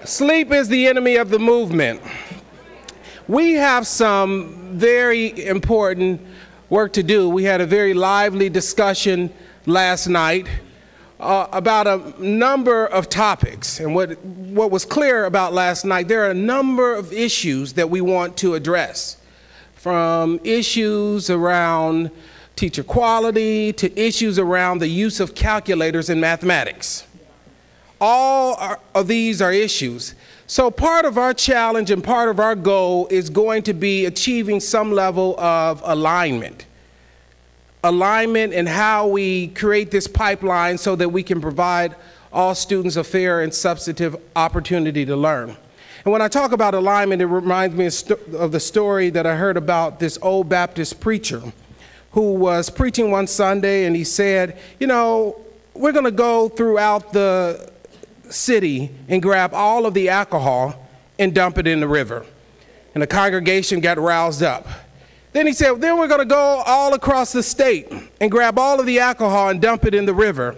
Sleep is the enemy of the movement. We have some very important work to do. We had a very lively discussion last night about a number of topics. And what was clear about last night, there are a number of issues that we want to address, from issues around teacher quality to issues around the use of calculators in mathematics. All of these are issues. So part of our challenge and part of our goal is going to be achieving some level of alignment. Alignment in how we create this pipeline so that we can provide all students a fair and substantive opportunity to learn. And when I talk about alignment, it reminds me of the story that I heard about this old Baptist preacher who was preaching one Sunday, and he said, you know, we're going to go throughout the city and grab all of the alcohol and dump it in the river. And the congregation got roused up. Then he said, then we're going to go all across the state and grab all of the alcohol and dump it in the river.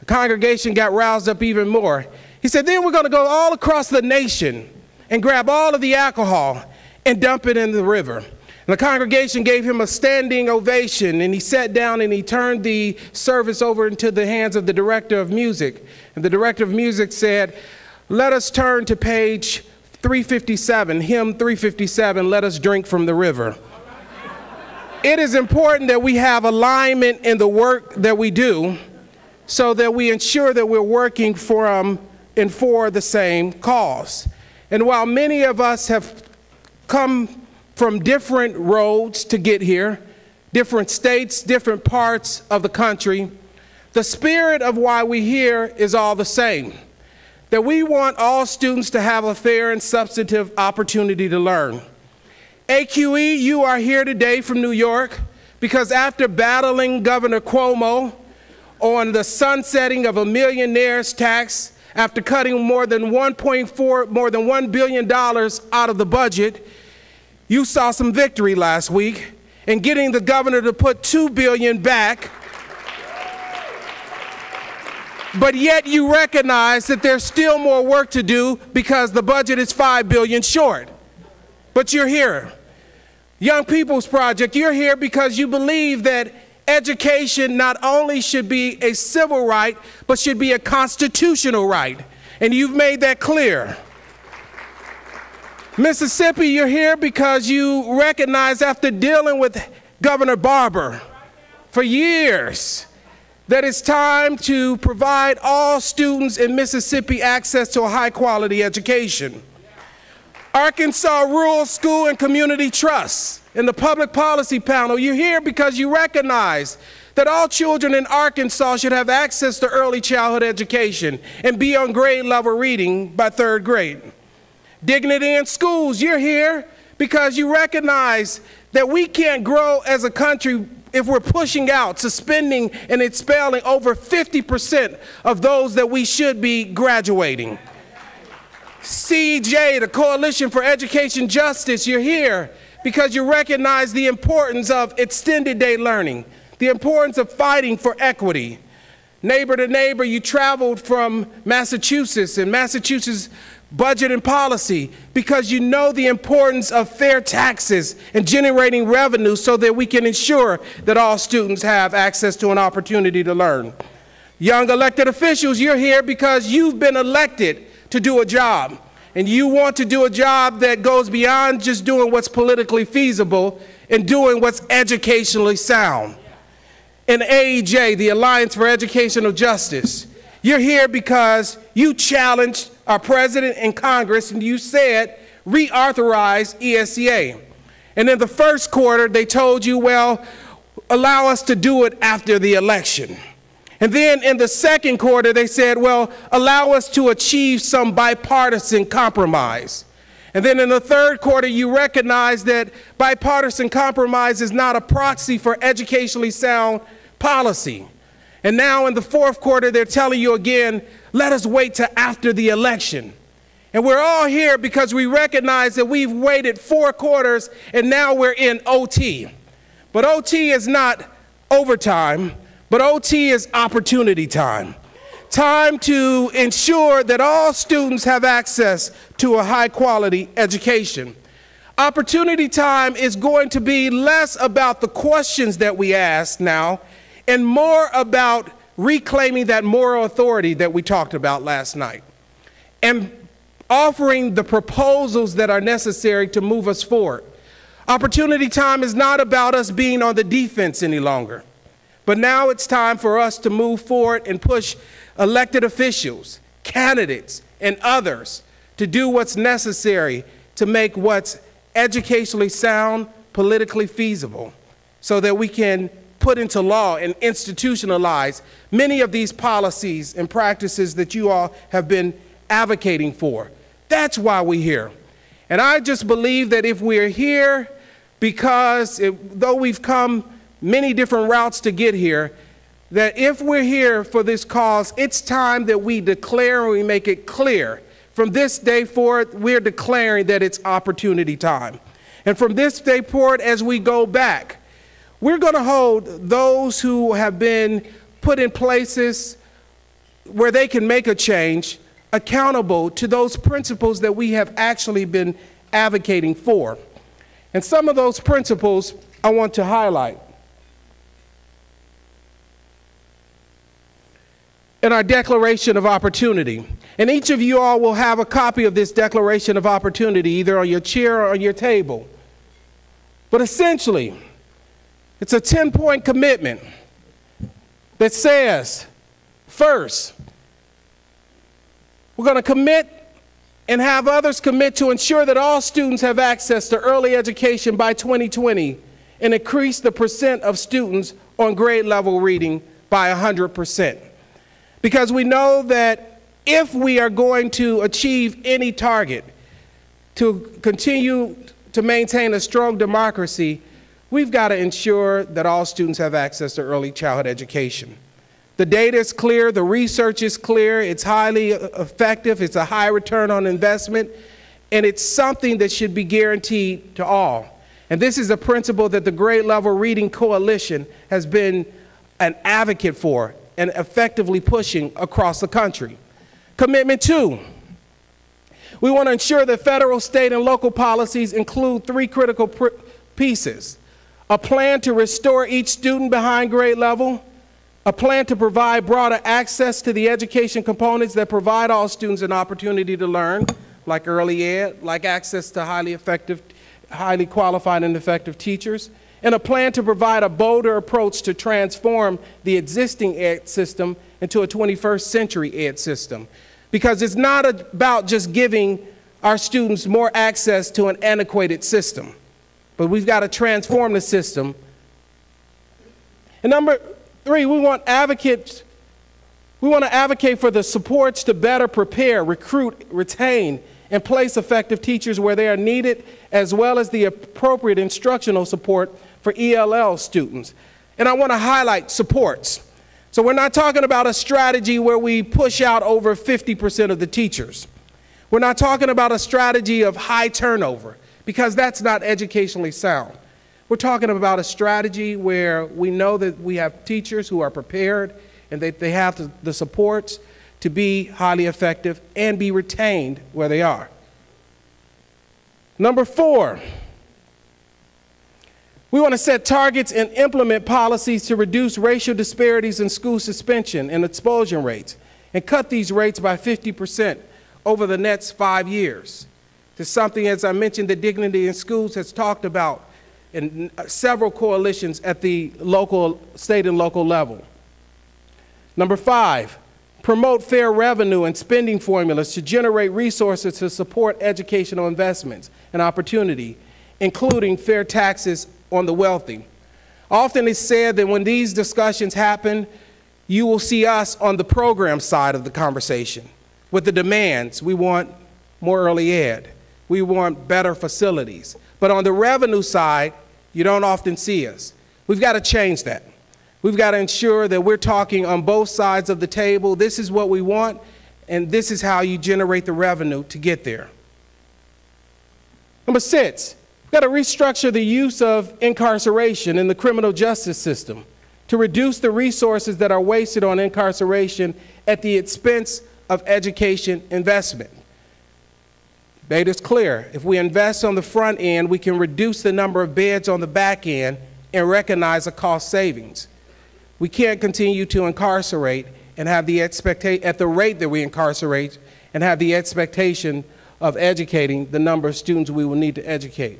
The congregation got roused up even more. He said, then we're going to go all across the nation and grab all of the alcohol and dump it in the river. And the congregation gave him a standing ovation, and he sat down and he turned the service over into the hands of the director of music. And the director of music said, let us turn to page 357, hymn 357, let us drink from the river. It is important that we have alignment in the work that we do so that we ensure that we're working from and for the same cause. And while many of us have come from different roads to get here, different states, different parts of the country, the spirit of why we're here is all the same. That we want all students to have a fair and substantive opportunity to learn. AQE, you are here today from New York because after battling Governor Cuomo on the sunsetting of a millionaire's tax, after cutting more than $1 billion out of the budget, you saw some victory last week in getting the governor to put $2 billion back, but yet you recognize that there's still more work to do because the budget is $5 billion short. But you're here. Young People's Project, you're here because you believe that education not only should be a civil right, but should be a constitutional right. And you've made that clear. Mississippi, you're here because you recognize after dealing with Governor Barber for years that it's time to provide all students in Mississippi access to a high-quality education. Arkansas Rural School and Community Trust and the Public Policy Panel, you're here because you recognize that all children in Arkansas should have access to early childhood education and be on grade level reading by 3rd grade. Dignity in Schools, you're here because you recognize that we can't grow as a country if we're pushing out, suspending, and expelling over 50% of those that we should be graduating. CEJ, the Coalition for Education Justice, you're here because you recognize the importance of extended day learning, the importance of fighting for equity. Neighbor to Neighbor, you traveled from Massachusetts and Massachusetts budget and policy because you know the importance of fair taxes and generating revenue so that we can ensure that all students have access to an opportunity to learn. Young elected officials, you're here because you've been elected to do a job, and you want to do a job that goes beyond just doing what's politically feasible and doing what's educationally sound. And AEJ, the Alliance for Educational Justice, you're here because you challenged our president and Congress, and you said, reauthorize ESEA. And in the first quarter, they told you, well, allow us to do it after the election. And then in the second quarter, they said, well, allow us to achieve some bipartisan compromise. And then in the third quarter, you recognize that bipartisan compromise is not a proxy for educationally sound policy. And now in the fourth quarter, they're telling you again, let us wait till after the election. And we're all here because we recognize that we've waited 4 quarters and now we're in OT. But OT is not overtime, but OT is opportunity time. Time to ensure that all students have access to a high-quality education. Opportunity time is going to be less about the questions that we ask now and more about reclaiming that moral authority that we talked about last night and offering the proposals that are necessary to move us forward. Opportunity time is not about us being on the defense any longer, but now it's time for us to move forward and push elected officials, candidates, and others to do what's necessary to make what's educationally sound, politically feasible, so that we can put into law and institutionalize many of these policies and practices that you all have been advocating for. That's why we're here. And I just believe that if we're here because though we've come many different routes to get here, that if we're here for this cause, it's time that we declare and we make it clear. From this day forward, we're declaring that it's opportunity time. And from this day forward, as we go back, we're going to hold those who have been put in places where they can make a change accountable to those principles that we have actually been advocating for. And some of those principles I want to highlight. In our Declaration of Opportunity. And each of you all will have a copy of this Declaration of Opportunity, either on your chair or on your table. But essentially, it's a 10-point commitment that says, first, we're going to commit and have others commit to ensure that all students have access to early education by 2020 and increase the percent of students on grade level reading by 100%. Because we know that if we are going to achieve any target to continue to maintain a strong democracy, we've got to ensure that all students have access to early childhood education. The data is clear, the research is clear, it's highly effective, it's a high return on investment, and it's something that should be guaranteed to all. And this is a principle that the Grade Level Reading Coalition has been an advocate for and effectively pushing across the country. Commitment 2. We want to ensure that federal, state, and local policies include 3 critical pieces: a plan to restore each student behind grade level, a plan to provide broader access to the education components that provide all students an opportunity to learn, like early ed, like access to highly qualified and effective teachers, and a plan to provide a bolder approach to transform the existing ed system into a 21st century ed system. Because it's not about just giving our students more access to an antiquated system, but we've got to transform the system. And number 3, we want to advocate for the supports to better prepare, recruit, retain, and place effective teachers where they are needed, as well as the appropriate instructional support for ELL students. And I want to highlight supports. So we're not talking about a strategy where we push out over 50% of the teachers. We're not talking about a strategy of high turnover, because that's not educationally sound. We're talking about a strategy where we know that we have teachers who are prepared and they have the supports to be highly effective and be retained where they are. Number 4, we want to set targets and implement policies to reduce racial disparities in school suspension and expulsion rates and cut these rates by 50% over the next 5 years. This is something, as I mentioned, that Dignity in Schools has talked about in several coalitions at the local, state and local level. Number 5, promote fair revenue and spending formulas to generate resources to support educational investments and opportunity, including fair taxes on the wealthy. Often it's said that when these discussions happen, you will see us on the program side of the conversation with the demands. We want more early ed. We want better facilities. But on the revenue side, you don't often see us. We've got to change that. We've got to ensure that we're talking on both sides of the table. This is what we want, and this is how you generate the revenue to get there. Number 6, we've got to restructure the use of incarceration in the criminal justice system to reduce the resources that are wasted on incarceration at the expense of education investment. Made it clear, if we invest on the front end, we can reduce the number of beds on the back end and recognize a cost savings. We can't continue to incarcerate and have the expectation, at the rate that we incarcerate, and have the expectation of educating the number of students we will need to educate.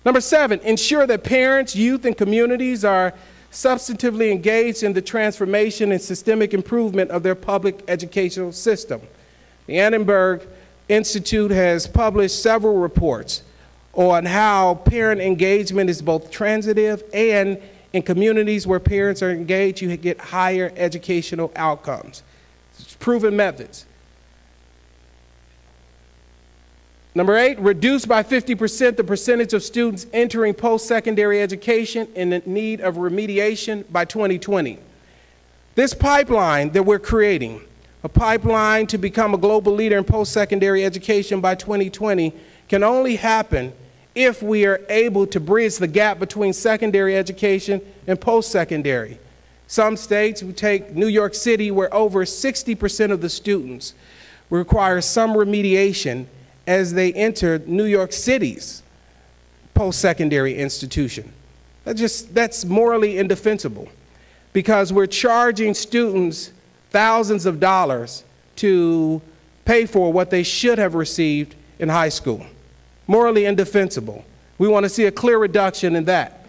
Number 7, ensure that parents, youth, and communities are substantively engaged in the transformation and systemic improvement of their public educational system. The Annenberg Institute has published several reports on how parent engagement is both transitive, and in communities where parents are engaged, you get higher educational outcomes. It's proven methods. Number 8, reduce by 50% the percentage of students entering post-secondary education in need of remediation by 2020. This pipeline that we're creating, a pipeline to become a global leader in post-secondary education by 2020, can only happen if we are able to bridge the gap between secondary education and post-secondary. Some states, we take New York City, where over 60% of the students require some remediation as they enter New York City's post-secondary institution. That's morally indefensible, because we're charging students thousands of dollars to pay for what they should have received in high school. Morally indefensible. We want to see a clear reduction in that.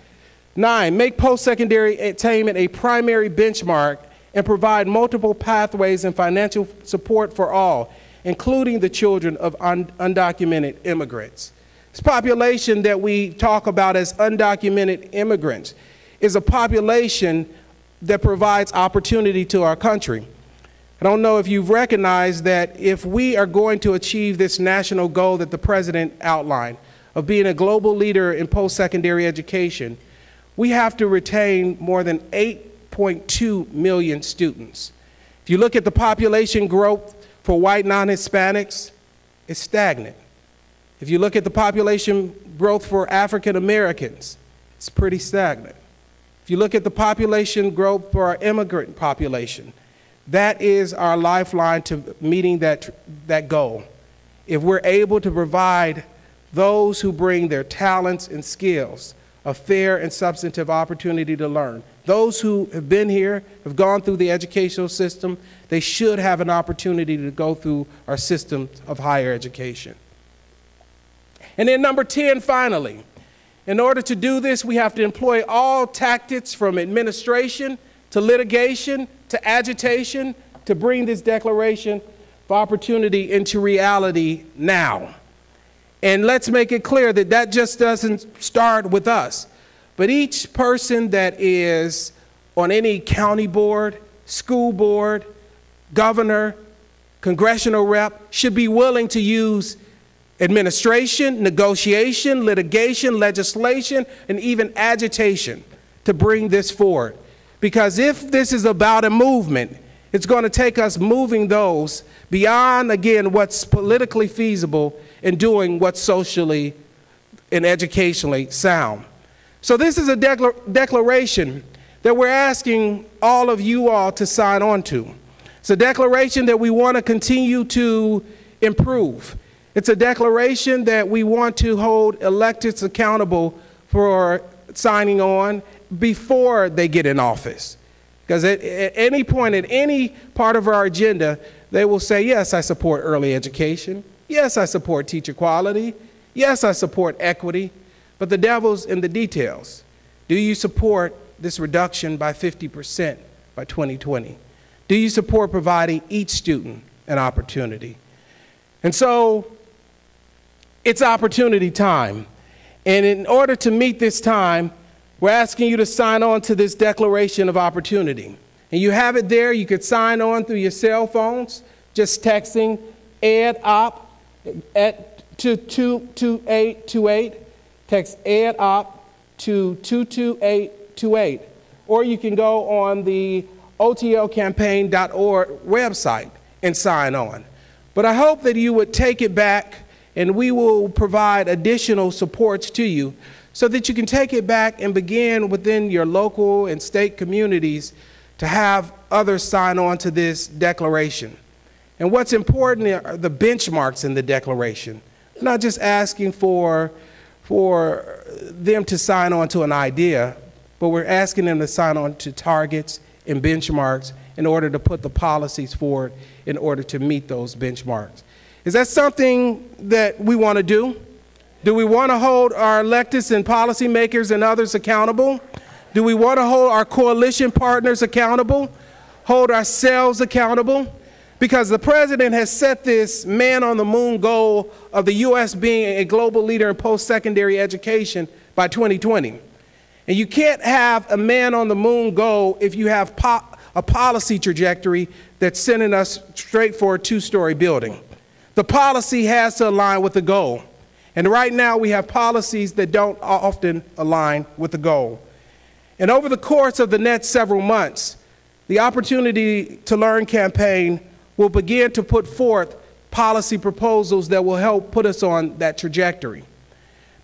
9, make post-secondary attainment a primary benchmark and provide multiple pathways and financial support for all, including the children of undocumented immigrants. This population that we talk about as undocumented immigrants is a population that provides opportunity to our country. I don't know if you've recognized that if we are going to achieve this national goal that the President outlined of being a global leader in post-secondary education, we have to retain more than 8.2 million students. If you look at the population growth for white non-Hispanics, it's stagnant. If you look at the population growth for African Americans, it's pretty stagnant. If you look at the population growth for our immigrant population, that is our lifeline to meeting that goal. If we're able to provide those who bring their talents and skills a fair and substantive opportunity to learn, those who have been here, have gone through the educational system, they should have an opportunity to go through our system of higher education. And then number 10, finally, in order to do this, we have to employ all tactics from administration to litigation to agitation to bring this Declaration of Opportunity into reality now. And let's make it clear that that just doesn't start with us, but each person that is on any county board, school board, governor, congressional rep should be willing to use administration, negotiation, litigation, legislation, and even agitation to bring this forward. Because if this is about a movement, it's going to take us moving those beyond, again, what's politically feasible and doing what's socially and educationally sound. So this is a declaration that we're asking all of you all to sign on to. It's a declaration that we want to continue to improve. It's a declaration that we want to hold electeds accountable for signing on before they get in office. Because at any point, at any part of our agenda, they will say, yes, I support early education. Yes, I support teacher quality. Yes, I support equity. But the devil's in the details. Do you support this reduction by 50% by 2020? Do you support providing each student an opportunity? And so it's opportunity time. And in order to meet this time, we're asking you to sign on to this Declaration of Opportunity. And you have it there. You could sign on through your cell phones, just texting EdOp to 22828. Text EdOp to 22828. Or you can go on the otlcampaign.org website and sign on. But I hope that you would take it back, and we will provide additional supports to you so that you can take it back and begin within your local and state communities to have others sign on to this declaration. And what's important are the benchmarks in the declaration. We're not just asking for them to sign on to an idea, but we're asking them to sign on to targets and benchmarks in order to put the policies forward in order to meet those benchmarks. Is that something that we want to do? Do we want to hold our electeds and policymakers and others accountable? Do we want to hold our coalition partners accountable? Hold ourselves accountable? Because the president has set this man-on-the-moon goal of the U.S. being a global leader in post-secondary education by 2020. And you can't have a man-on-the-moon goal if you have a policy trajectory that's sending us straight for a two-story building. The policy has to align with the goal. And right now we have policies that don't often align with the goal. And over the course of the next several months, the Opportunity to Learn campaign will begin to put forth policy proposals that will help put us on that trajectory.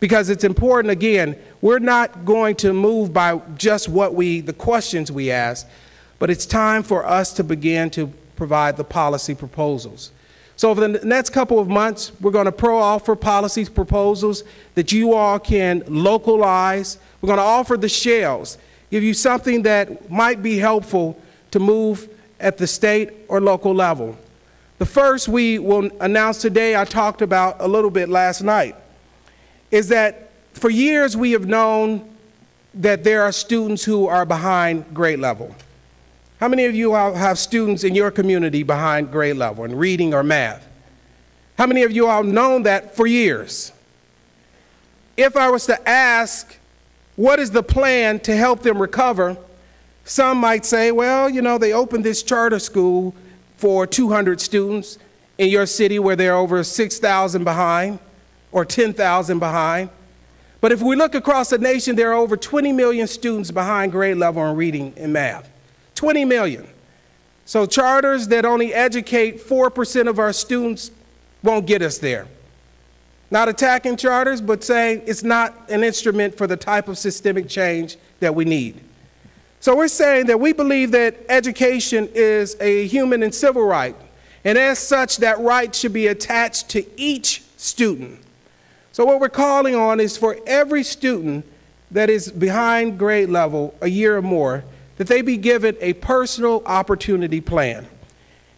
Because it's important, again, we're not going to move by just the questions we ask, but it's time for us to begin to provide the policy proposals. So over the next couple of months, we're going to offer policy proposals that you all can localize. We're going to offer the shells, give you something that might be helpful to move at the state or local level. The first we will announce today, I talked about a little bit last night, is that for years we have known that there are students who are behind grade level. How many of you have students in your community behind grade level in reading or math? How many of you all have known that for years? If I was to ask, what is the plan to help them recover? Some might say, well, you know, they opened this charter school for 200 students in your city where there are over 6,000 behind or 10,000 behind. But if we look across the nation, there are over 20 million students behind grade level in reading and math. 20 million. So charters that only educate 4% of our students won't get us there. Not attacking charters, but saying it's not an instrument for the type of systemic change that we need. So we're saying that we believe that education is a human and civil right, and as such, that right should be attached to each student. So what we're calling on is for every student that is behind grade level a year or more, that they be given a personal opportunity plan.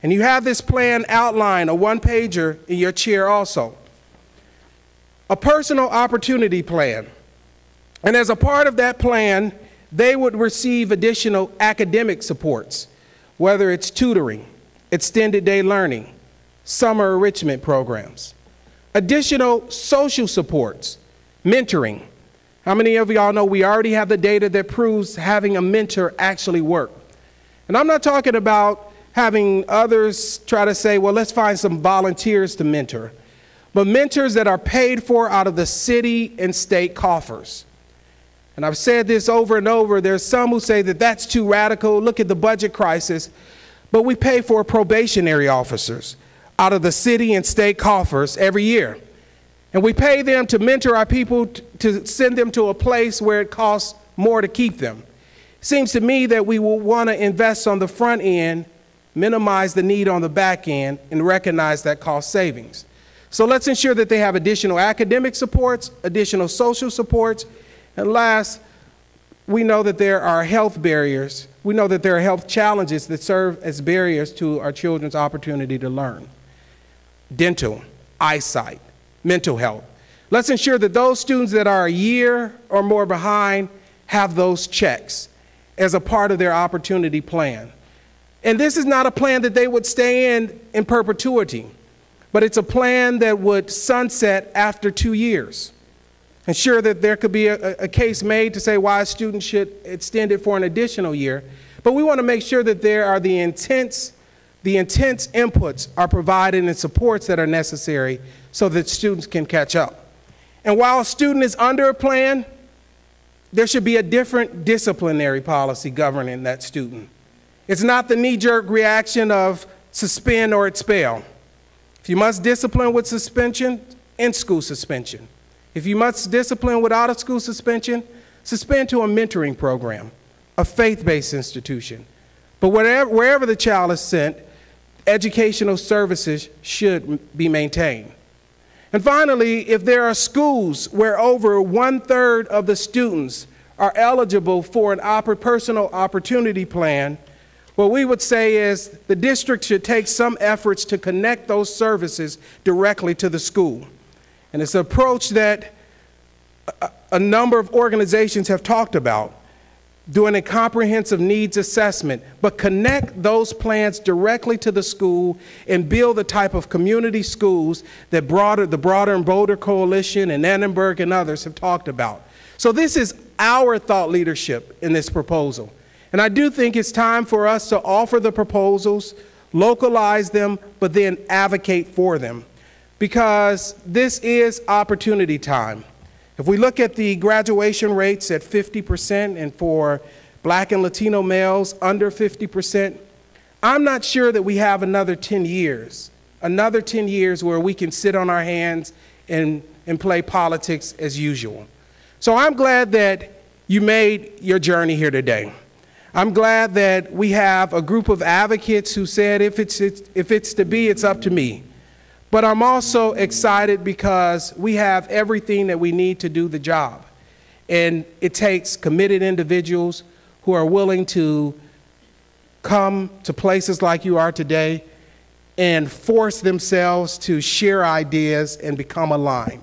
And you have this plan outlined, a one-pager in your chair also. A personal opportunity plan. And as a part of that plan, they would receive additional academic supports, whether it's tutoring, extended day learning, summer enrichment programs, additional social supports, mentoring. How many of y'all know we already have the data that proves having a mentor actually works? And I'm not talking about having others try to say, well, let's find some volunteers to mentor, but mentors that are paid for out of the city and state coffers. And I've said this over and over, there's some who say that that's too radical, look at the budget crisis, but we pay for probationary officers out of the city and state coffers every year. And we pay them to mentor our people, to send them to a place where it costs more to keep them. It seems to me that we will want to invest on the front end, minimize the need on the back end, and recognize that cost savings. So let's ensure that they have additional academic supports, additional social supports, and last, we know that there are health barriers. We know that there are health challenges that serve as barriers to our children's opportunity to learn. Dental, eyesight, mental health. Let's ensure that those students that are a year or more behind have those checks as a part of their opportunity plan. And this is not a plan that they would stay in perpetuity, but it's a plan that would sunset after 2 years. Ensure that there could be a case made to say why a student should extend it for an additional year, but we want to make sure that there are the intense inputs are provided and supports that are necessary so that students can catch up. And while a student is under a plan, there should be a different disciplinary policy governing that student. It's not the knee-jerk reaction of suspend or expel. If you must discipline with suspension, in-school suspension. If you must discipline without a school suspension, suspend to a mentoring program, a faith-based institution. But wherever the child is sent, educational services should be maintained. And finally, if there are schools where over 1/3 of the students are eligible for an personal opportunity plan, what we would say is the district should take some efforts to connect those services directly to the school. And it's an approach that a number of organizations have talked about, doing a comprehensive needs assessment, but connect those plans directly to the school and build the type of community schools that the Broader and Bolder Coalition and Annenberg and others have talked about. So this is our thought leadership in this proposal. And I do think it's time for us to offer the proposals, localize them, but then advocate for them, because this is opportunity time. If we look at the graduation rates at 50% and for Black and Latino males under 50%, I'm not sure that we have another 10 years where we can sit on our hands and play politics as usual. So I'm glad that you made your journey here today. I'm glad that we have a group of advocates who said, if it's to be, it's up to me. But I'm also excited because we have everything that we need to do the job. And it takes committed individuals who are willing to come to places like you are today and force themselves to share ideas and become aligned.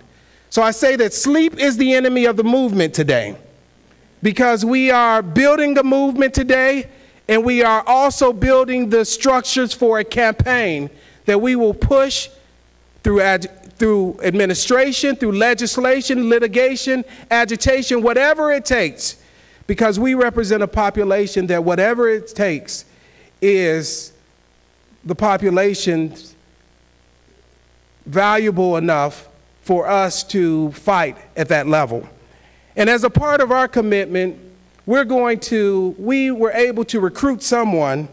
So I say that sleep is the enemy of the movement today, because we are building a movement today, and we are also building the structures for a campaign that we will push through administration, through legislation, litigation, agitation, whatever it takes, because we represent a population that whatever it takes is the population valuable enough for us to fight at that level. And as a part of our commitment, we were able to recruit someone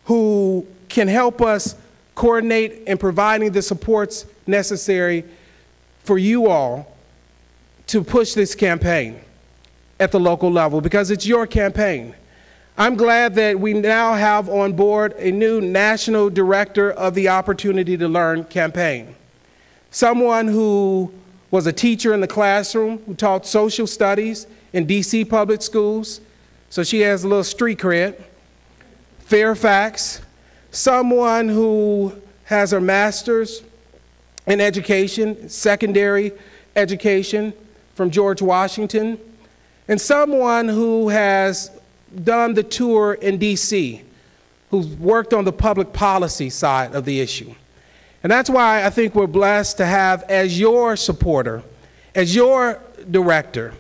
who can help us coordinate in providing the supports necessary for you all to push this campaign at the local level, because it's your campaign. I'm glad that we now have on board a new national director of the Opportunity to Learn campaign, someone who was a teacher in the classroom, who taught social studies in DC public schools, so she has a little street cred. Fairfax, someone who has her master's in education, secondary education from George Washington, and someone who has done the tour in DC, who's worked on the public policy side of the issue. And that's why I think we're blessed to have as your supporter, as your director,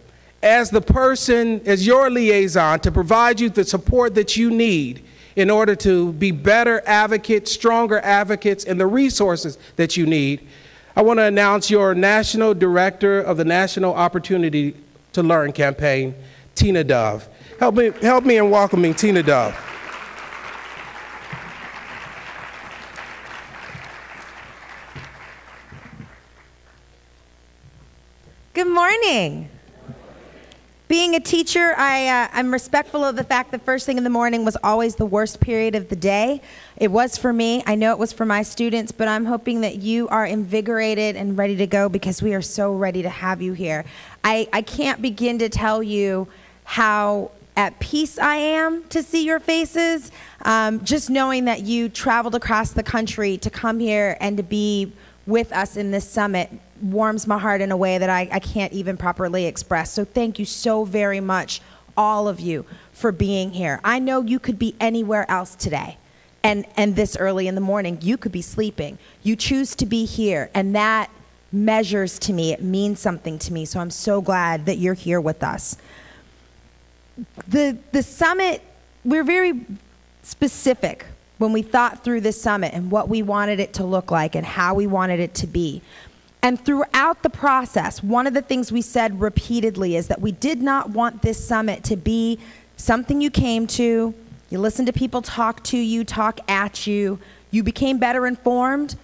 as the person, as your liaison to provide you the support that you need in order to be better advocates, stronger advocates, and the resources that you need. I want to announce your National Director of the National Opportunity to Learn campaign, Tina Dove. Help me in welcoming Tina Dove. Good morning. Being a teacher, I'm respectful of the fact that first thing in the morning was always the worst period of the day. It was for me. I know it was for my students, but I'm hoping that you are invigorated and ready to go, because we are so ready to have you here. I can't begin to tell you how at peace I am to see your faces. Just knowing that you traveled across the country to come here and to be with us in this summit warms my heart in a way that I can't even properly express. So thank you so very much, all of you, for being here. I know you could be anywhere else today, and this early in the morning. You could be sleeping. You choose to be here, and that measures to me. It means something to me, so I'm so glad that you're here with us. The summit, we're very specific when we thought through this summit and what we wanted it to look like and how we wanted it to be. And throughout the process, one of the things we said repeatedly is that we did not want this summit to be something you came to, you listened to people talk to you, talk at you, you became better informed,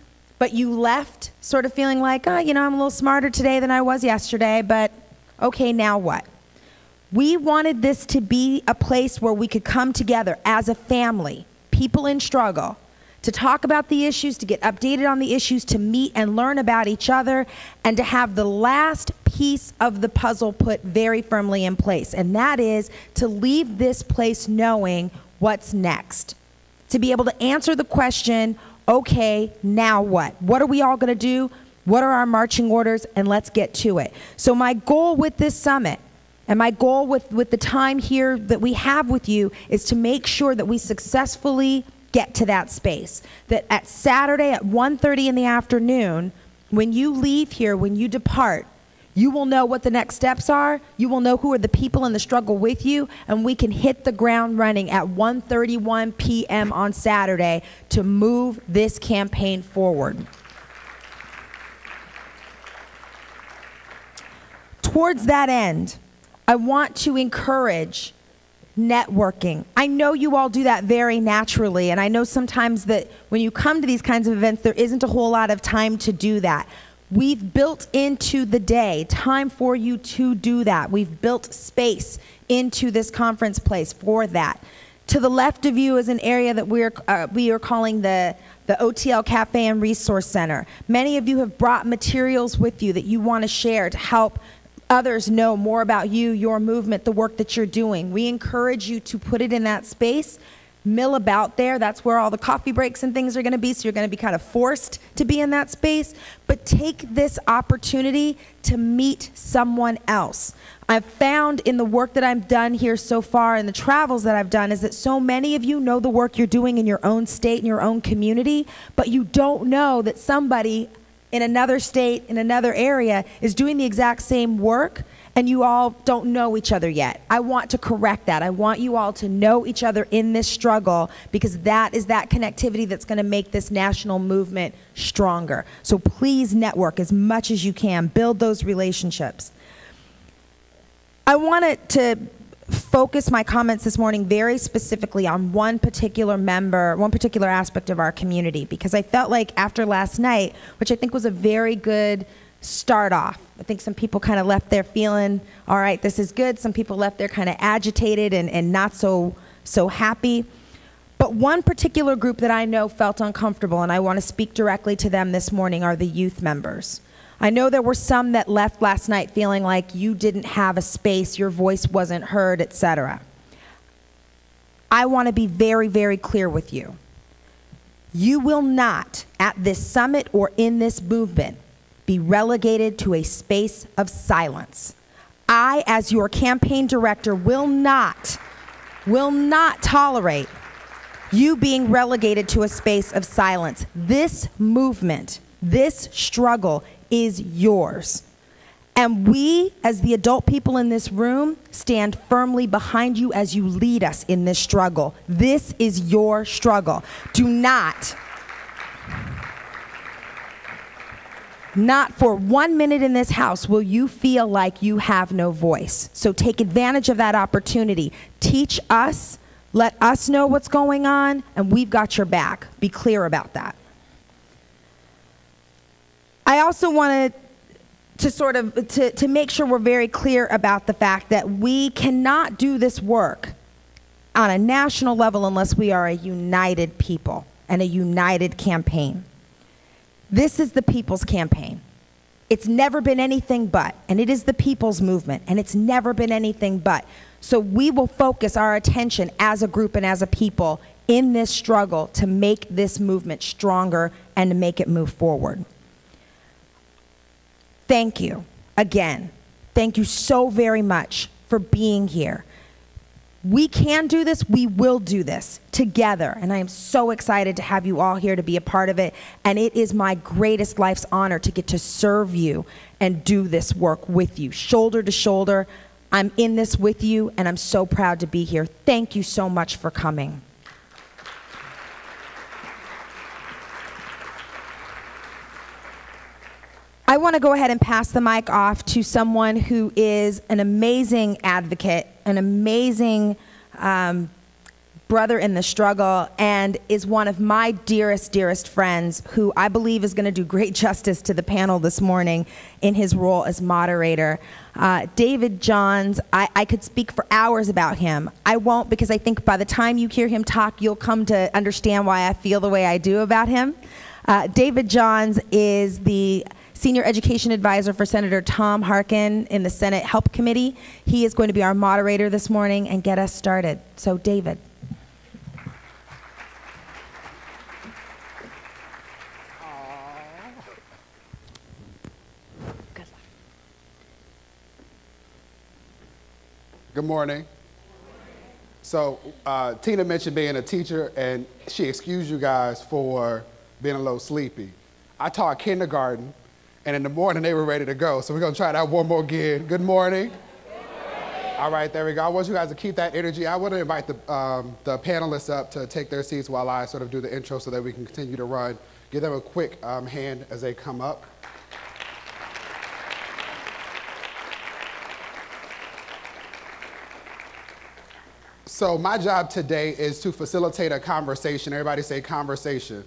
but you left sort of feeling like, oh, you know, I'm a little smarter today than I was yesterday, but okay, now what? We wanted this to be a place where we could come together as a family, people in struggle, to talk about the issues, to get updated on the issues, to meet and learn about each other, and to have the last piece of the puzzle put very firmly in place. And that is to leave this place knowing what's next. To be able to answer the question, okay, now what? What are we all going to do? What are our marching orders? And let's get to it. So my goal with this summit, and my goal with the time here that we have with you, is to make sure that we successfully get to that space. That at Saturday at 1:30 in the afternoon, when you leave here, when you depart, you will know what the next steps are. You will know who are the people in the struggle with you, and we can hit the ground running at 1:31 p.m. on Saturday to move this campaign forward. Towards that end, I want to encourage networking. I know you all do that very naturally, and I know sometimes that when you come to these kinds of events, there isn't a whole lot of time to do that. We've built into the day time for you to do that. We've built space into this conference place for that. To the left of you is an area that we are calling the OTL Cafe and Resource Center. Many of you have brought materials with you that you want to share to help others know more about you, your movement, the work that you're doing. We encourage you to put it in that space, mill about there. That's where all the coffee breaks and things are going to be, so you're going to be kind of forced to be in that space. But take this opportunity to meet someone else. I've found in the work that I've done here so far and the travels that I've done is that so many of you know the work you're doing in your own state, in your own community, but you don't know that somebody in another state, in another area, is doing the exact same work, and you all don't know each other yet. I want to correct that. I want you all to know each other in this struggle, because that is that connectivity that's going to make this national movement stronger. So please network as much as you can. Build those relationships. I wanted to focus my comments this morning very specifically on one particular member, one particular aspect of our community, because I felt like after last night, which I think was a very good start off, I think some people kind of left there feeling, all right, this is good. Some people left there kind of agitated and not so happy. But one particular group that I know felt uncomfortable, and I want to speak directly to them this morning, are the youth members. I know there were some that left last night feeling like you didn't have a space, your voice wasn't heard, etc. I want to be very, very clear with you. You will not, at this summit or in this movement, be relegated to a space of silence. I, as your campaign director, will not tolerate you being relegated to a space of silence. This movement, this struggle is yours. And we, as the adult people in this room, stand firmly behind you as you lead us in this struggle. This is your struggle. Do not for 1 minute in this house will you feel like you have no voice. So take advantage of that opportunity. Teach us, let us know what's going on, and we've got your back. Be clear about that. I also wanted to make sure we're very clear about the fact that we cannot do this work on a national level unless we are a united people and a united campaign. This is the people's campaign. It's never been anything but, and it is the people's movement, and it's never been anything but. So we will focus our attention as a group and as a people in this struggle to make this movement stronger and to make it move forward. Thank you again. Thank you so very much for being here. We can do this. We will do this together. And I am so excited to have you all here to be a part of it. And it is my greatest life's honor to get to serve you and do this work with you, shoulder to shoulder. I'm in this with you, and I'm so proud to be here. Thank you so much for coming. I want to go ahead and pass the mic off to someone who is an amazing advocate, an amazing brother in the struggle and is one of my dearest, dearest friends who I believe is going to do great justice to the panel this morning in his role as moderator. David Johns, I could speak for hours about him. I won't, because I think by the time you hear him talk, you'll come to understand why I feel the way I do about him. David Johns is the Senior Education Advisor for Senator Tom Harkin in the Senate Help Committee. He is going to be our moderator this morning and get us started. So, David. Good morning. So Tina mentioned being a teacher, and she excused you guys for being a little sleepy. I taught kindergarten, and in the morning they were ready to go. So we're gonna try that one more again. Good morning. All right, there we go. I want you guys to keep that energy. I want to invite the panelists up to take their seats while I sort of do the intro so that we can continue to run. Give them a quick hand as they come up. So my job today is to facilitate a conversation. Everybody say conversation.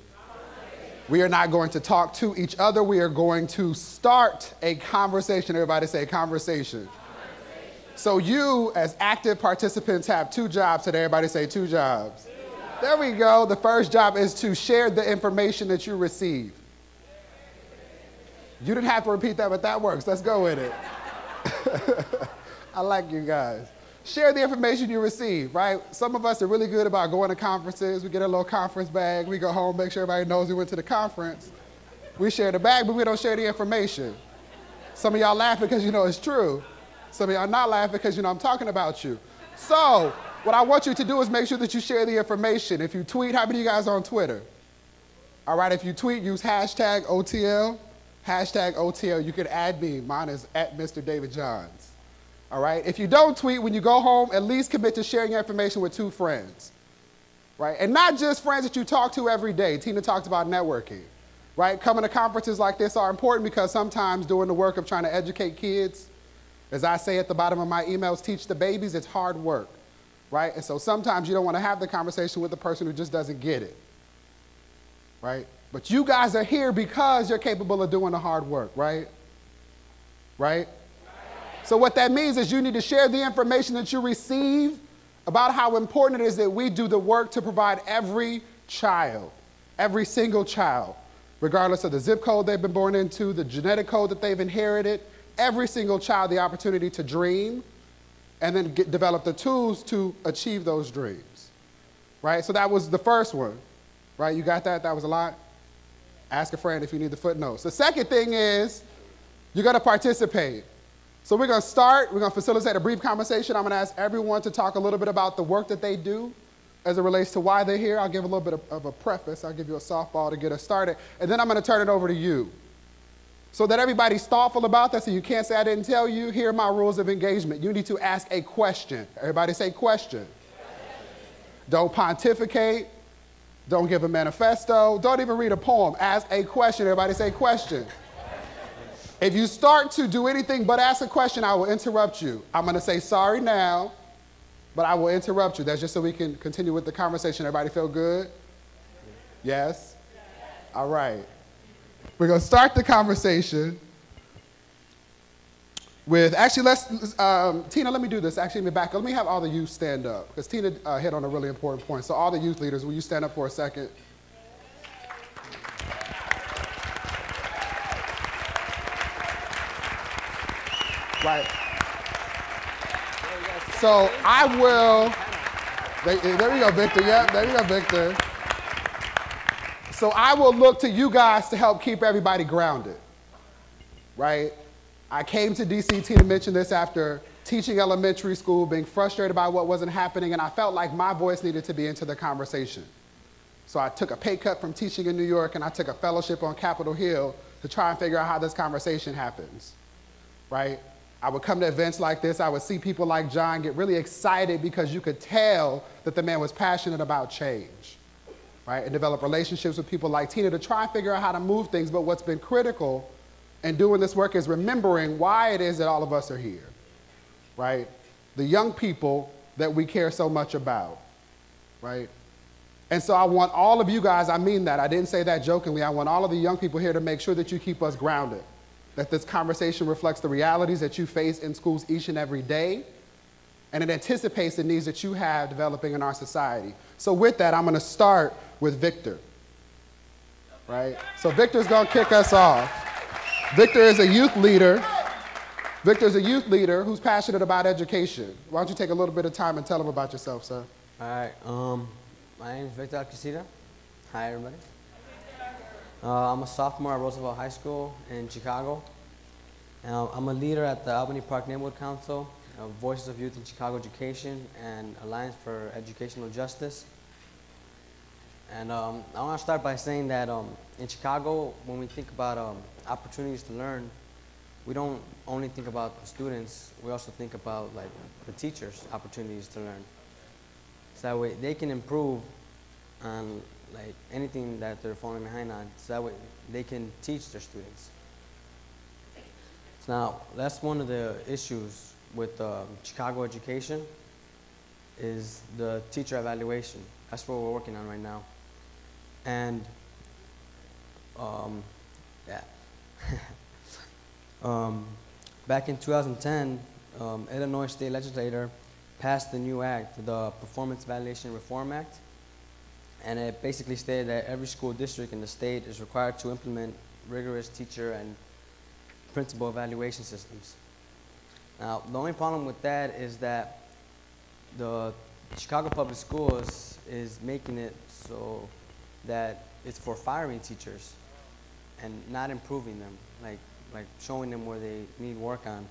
We are not going to talk to each other. We are going to start a conversation. Everybody say conversation. So you, as active participants, have two jobs today. Everybody say two jobs. There we go. The first job is to share the information that you receive. You didn't have to repeat that, but that works. Let's go with it. I like you guys. Share the information you receive, right? Some of us are really good about going to conferences. We get a little conference bag. We go home, make sure everybody knows we went to the conference. We share the bag, but we don't share the information. Some of y'all laughing because you know it's true. Some of y'all not laughing because you know I'm talking about you. So what I want you to do is make sure that you share the information. If you tweet, how many of you guys are on Twitter? All right, if you tweet, use hashtag OTL. Hashtag OTL, you can add me. Mine is at Mr. David Johns. All right, if you don't tweet, when you go home, at least commit to sharing your information with 2 friends, right? And not just friends that you talk to every day. Tina talked about networking, right? Coming to conferences like this are important because sometimes doing the work of trying to educate kids, as I say at the bottom of my emails, teach the babies, it's hard work, right? And so sometimes you don't want to have the conversation with the person who just doesn't get it, right? But you guys are here because you're capable of doing the hard work, right? Right? So what that means is you need to share the information that you receive about how important it is that we do the work to provide every child, every single child, regardless of the zip code they've been born into, the genetic code that they've inherited, every single child the opportunity to dream and then develop the tools to achieve those dreams, right? So that was the first one, right? You got that? That was a lot? Ask a friend if you need the footnotes. The second thing is you're going to participate. So we're going to start, we're going to facilitate a brief conversation. I'm going to ask everyone to talk a little bit about the work that they do as it relates to why they're here. I'll give a little bit of a preface. I'll give you a softball to get us started. And then I'm going to turn it over to you. So that everybody's thoughtful about this and you can't say I didn't tell you, here are my rules of engagement. You need to ask a question. Everybody say question. Don't pontificate. Don't give a manifesto. Don't even read a poem. Ask a question. Everybody say question. If you start to do anything but ask a question, I will interrupt you. I'm going to say sorry now, but I will interrupt you. That's just so we can continue with the conversation. Everybody feel good? Yes? All right. We're going to start the conversation with, actually, Tina, let me do this. Actually, let me back up. Let me have all the youth stand up, because Tina hit on a really important point. So all the youth leaders, will you stand up for a second? Right. So I will, there we go, Victor. Yeah, there you go, Victor. So I will look to you guys to help keep everybody grounded, right? I came to DC, Tina mentioned this, after teaching elementary school, being frustrated by what wasn't happening, and I felt like my voice needed to be into the conversation. So I took a pay cut from teaching in New York, and I took a fellowship on Capitol Hill to try and figure out how this conversation happens, right? I would come to events like this, I would see people like John get really excited because you could tell that the man was passionate about change, right? And develop relationships with people like Tina to try and figure out how to move things. But what's been critical in doing this work is remembering why it is that all of us are here, right? The young people that we care so much about, right? And so I want all of you guys, I mean that, I didn't say that jokingly, I want all of the young people here to make sure that you keep us grounded, that this conversation reflects the realities that you face in schools each and every day, and it anticipates the needs that you have developing in our society. So with that, I'm gonna start with Victor, right? So Victor's gonna kick us off. Victor is a youth leader. Victor's a youth leader who's passionate about education. Why don't you take a little bit of time and tell him about yourself, sir? All right, my name is Victor Alquicera. Hi, everybody. I'm a sophomore at Roosevelt High School in Chicago. I'm a leader at the Albany Park Neighborhood Council, Voices of Youth in Chicago Education, and Alliance for Educational Justice. And I want to start by saying that in Chicago, when we think about opportunities to learn, we don't only think about the students, we also think about like the teachers' opportunities to learn. So that way they can improve on like anything that they're falling behind on, so that way they can teach their students. So now, that's one of the issues with Chicago education, is the teacher evaluation. That's what we're working on right now. And yeah. Back in 2010, Illinois State Legislature passed the new act, the Performance Evaluation Reform Act, and it basically stated that every school district in the state is required to implement rigorous teacher and principal evaluation systems. Now, the only problem with that is that the Chicago Public Schools is making it so that it's for firing teachers and not improving them, like showing them where they need work on.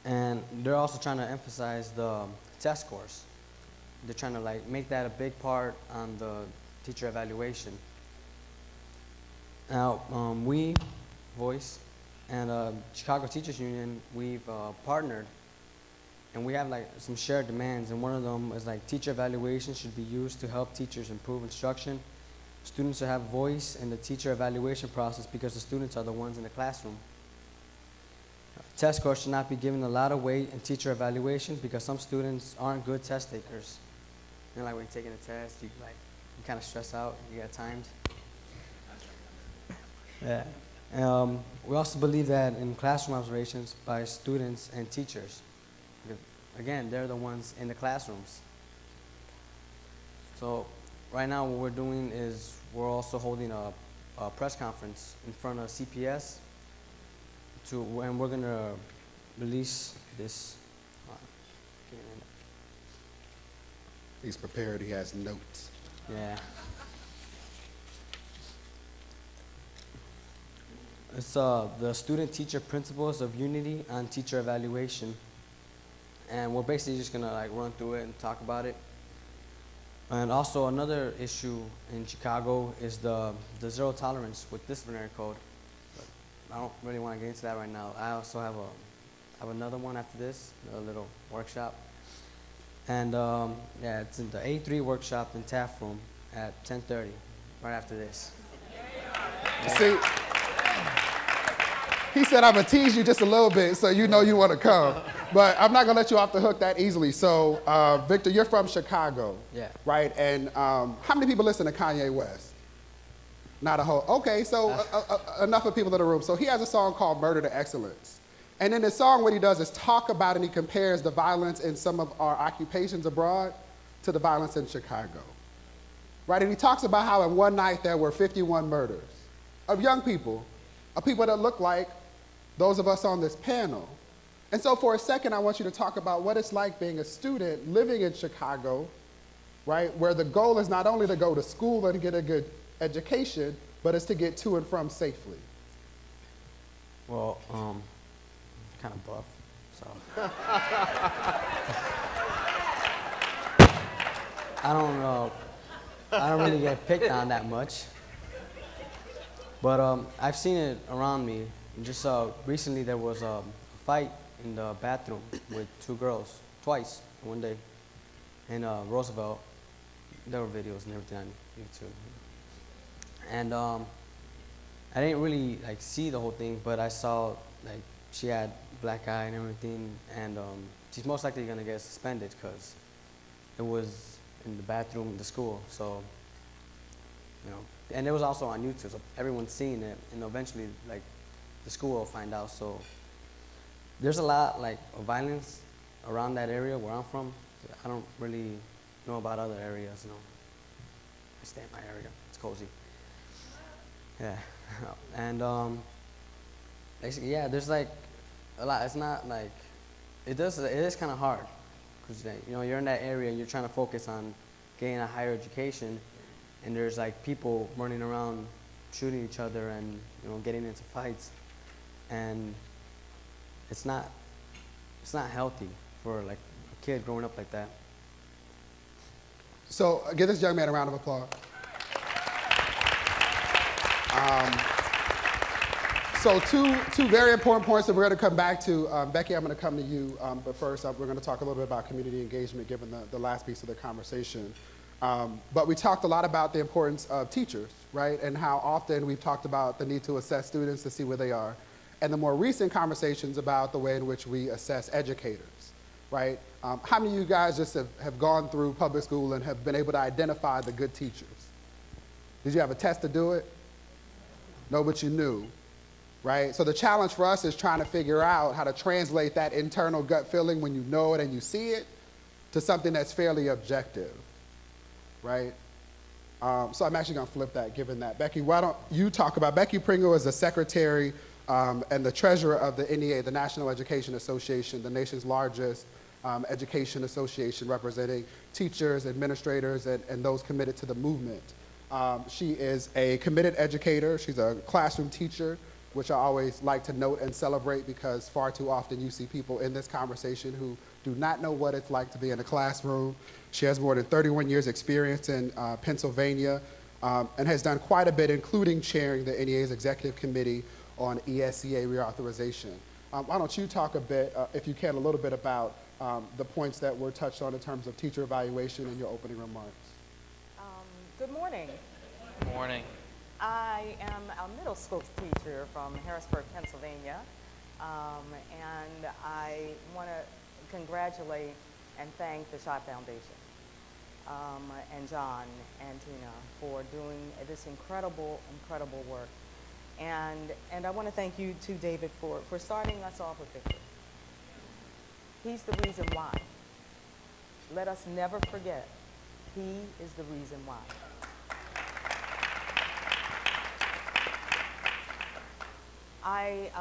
And they're also trying to emphasize the test scores. They're trying to like make that a big part on the teacher evaluation. Now, we, Voice, and Chicago Teachers Union, we've partnered, and we have like some shared demands, and one of them is like teacher evaluation should be used to help teachers improve instruction. Students should have voice in the teacher evaluation process because the students are the ones in the classroom. Test scores should not be given a lot of weight in teacher evaluation because some students aren't good test takers. You know, like when you're taking a test, you kind of stress out, you get timed. Yeah. We also believe that in classroom observations by students and teachers. Because, again, they're the ones in the classrooms. So right now what we're doing is we're also holding a press conference in front of CPS, and we're going to release this. He's prepared, he has notes. Yeah. It's the Student-Teacher Principles of Unity on Teacher Evaluation. And we're basically just gonna like run through it and talk about it. And also another issue in Chicago is the zero tolerance with disciplinary code. But I don't really want to get into that right now. I also have another one after this, a little workshop. And yeah, it's in the A3 workshop in Taft Room at 10:30, right after this. Yeah. See, he said, I'm gonna tease you just a little bit so you know you wanna come. But I'm not gonna let you off the hook that easily. So, Victor, you're from Chicago, yeah, right? And how many people listen to Kanye West? Not a whole, okay, so enough of people in the room. So he has a song called Murder to Excellence. And in his song, what he does is talk about and he compares the violence in some of our occupations abroad to the violence in Chicago, right? And he talks about how in one night there were 51 murders of young people, of people that look like those of us on this panel. And so for a second, I want you to talk about what it's like being a student living in Chicago, right? Where the goal is not only to go to school and get a good education, but it's to get to and from safely. Well, kind of buff, so. I don't really get picked on that much. But I've seen it around me. Just recently there was a fight in the bathroom with two girls, twice in one day, in Roosevelt. There were videos and everything on YouTube. And I didn't really like see the whole thing, but I saw like she had black eye and everything, and she's most likely gonna get suspended because it was in the bathroom of the school. So, you know, and it was also on YouTube, so everyone's seeing it, and eventually, like, the school will find out. So there's a lot, like, of violence around that area where I'm from. I don't really know about other areas, you know. I stay in my area. It's cozy. Yeah. And basically, yeah, there's like a lot. It's not like it is kind of hard because, you know, you're in that area and you're trying to focus on getting a higher education, and there's like people running around shooting each other and, you know, getting into fights, and it's not healthy for like a kid growing up like that. So give this young man a round of applause. So two very important points that we're going to come back to. Becky, I'm going to come to you, but first we're going to talk a little bit about community engagement given the last piece of the conversation. But we talked a lot about the importance of teachers, right? And how often we've talked about the need to assess students to see where they are. And the more recent conversations about the way in which we assess educators, right? How many of you guys just have gone through public school and have been able to identify the good teachers? Did you have a test to do it? No, but you knew, right? So the challenge for us is trying to figure out how to translate that internal gut feeling when you know it and you see it to something that's fairly objective, right? So I'm actually going to flip that, given that. Becky, why don't you talk about, Becky Pringle is the secretary and the treasurer of the NEA, the National Education Association, the nation's largest education association representing teachers, administrators, and those committed to the movement. She is a committed educator. She's a classroom teacher, which I always like to note and celebrate because far too often you see people in this conversation who do not know what it's like to be in a classroom. She has more than 31 years experience in Pennsylvania and has done quite a bit, including chairing the NEA's executive committee on ESCA reauthorization. Why don't you talk a bit, if you can, a little bit about the points that were touched on in terms of teacher evaluation in your opening remarks. Good morning. Good morning. I am a middle school teacher from Harrisburg, Pennsylvania, and I want to congratulate and thank the Schott Foundation and John and Tina for doing this incredible work. And I want to thank you too, David, for starting us off with Victor. He's the reason why. Let us never forget, he is the reason why. I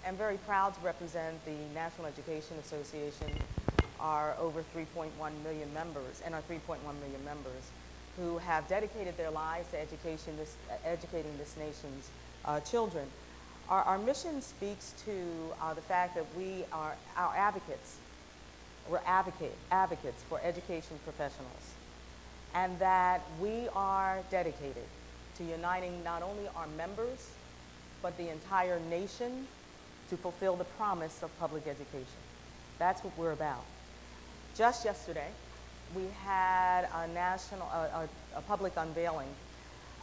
am very proud to represent the National Education Association, our over 3.1 million members, and our 3.1 million members who have dedicated their lives to educating this nation's children. Our mission speaks to the fact that we are advocates. We're advocates for education professionals, and that we are dedicated to uniting not only our members, but the entire nation to fulfill the promise of public education. That's what we're about. Just yesterday, we had a public unveiling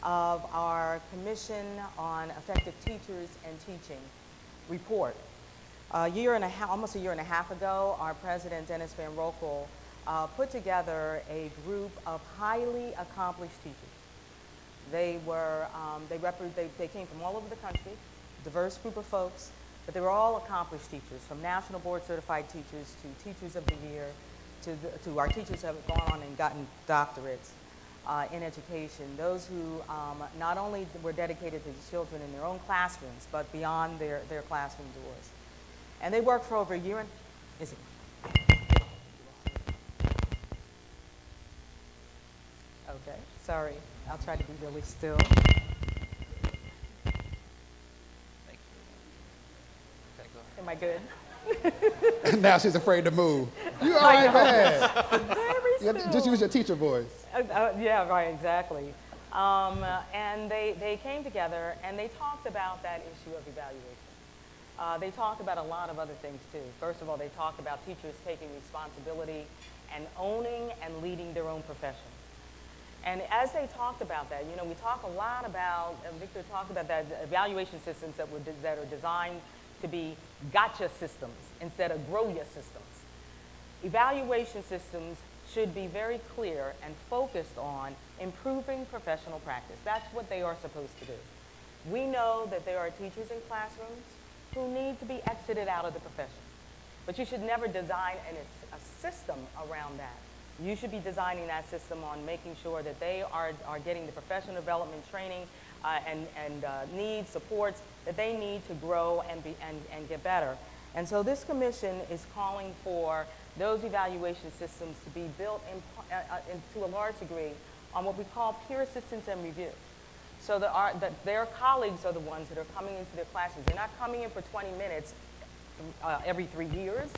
of our Commission on Effective Teachers and Teaching report. Almost a year and a half ago, our president, Dennis Van Roekel, put together a group of highly accomplished teachers. They came from all over the country, diverse group of folks, but they were all accomplished teachers, from national board certified teachers to teachers of the year, to our teachers who have gone on and gotten doctorates in education. Those who not only were dedicated to the children in their own classrooms, but beyond their classroom doors. And they worked for over a year and, is it? Okay, sorry. I'll try to be really still. Am I good? Now she's afraid to move. You all right, go ahead. Very still. Just use your teacher voice. Yeah, right, exactly. And they came together and they talked about that issue of evaluation. They talked about a lot of other things too. First of all, they talked about teachers taking responsibility and owning and leading their own profession. And as they talked about that, you know, we talk a lot about, Victor talked about that evaluation systems that are designed to be gotcha systems instead of grow ya systems. Evaluation systems should be very clear and focused on improving professional practice. That's what they are supposed to do. We know that there are teachers in classrooms who need to be exited out of the profession. But you should never design a system around that. You should be designing that system on making sure that they are getting the professional development training and needs, supports that they need to grow and get better. And so this commission is calling for those evaluation systems to be built to a large degree on what we call peer assistance and review. So that their colleagues are the ones that are coming into their classes. They're not coming in for 20 minutes every 3 years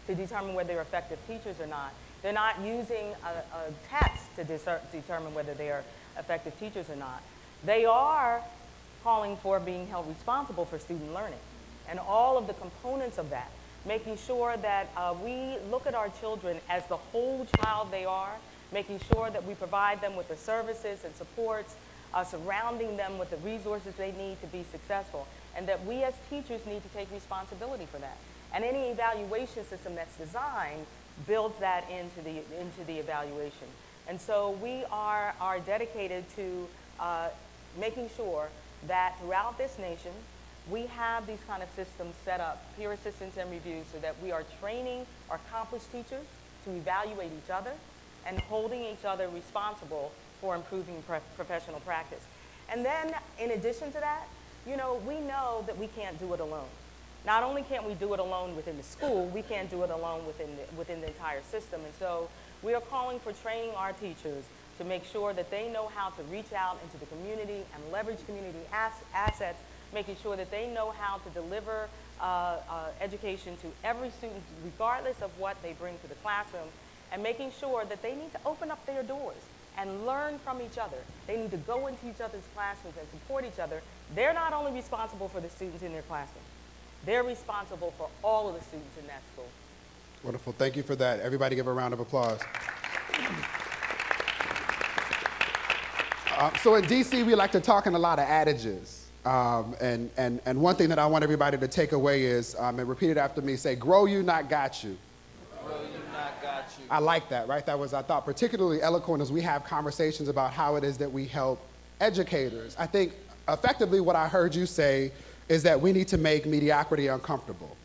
to determine whether they're effective teachers or not. They're not using a test to determine whether they are effective teachers or not. They are calling for being held responsible for student learning and all of the components of that, making sure that we look at our children as the whole child they are, making sure that we provide them with the services and supports, surrounding them with the resources they need to be successful, and that we as teachers need to take responsibility for that. And any evaluation system that's designed builds that into the evaluation. And so we are dedicated to making sure that throughout this nation, we have these kind of systems set up, peer assistance and review, so that we are training our accomplished teachers to evaluate each other and holding each other responsible for improving professional practice. And then, in addition to that, you know, we know that we can't do it alone. Not only can't we do it alone within the school, we can't do it alone within the entire system. And so we are calling for training our teachers to make sure that they know how to reach out into the community and leverage community assets, making sure that they know how to deliver education to every student, regardless of what they bring to the classroom, and making sure that they need to open up their doors and learn from each other. They need to go into each other's classrooms and support each other. They're not only responsible for the students in their classroom, they're responsible for all of the students in that school. Wonderful, thank you for that. Everybody give a round of applause. So in DC, we like to talk in a lot of adages. And one thing that I want everybody to take away is, and repeat it after me, say, grow you, not got you. Grow you, not got you. I like that, right? That was, I thought, particularly eloquent as we have conversations about how it is that we help educators. I think effectively what I heard you say is that we need to make mediocrity uncomfortable,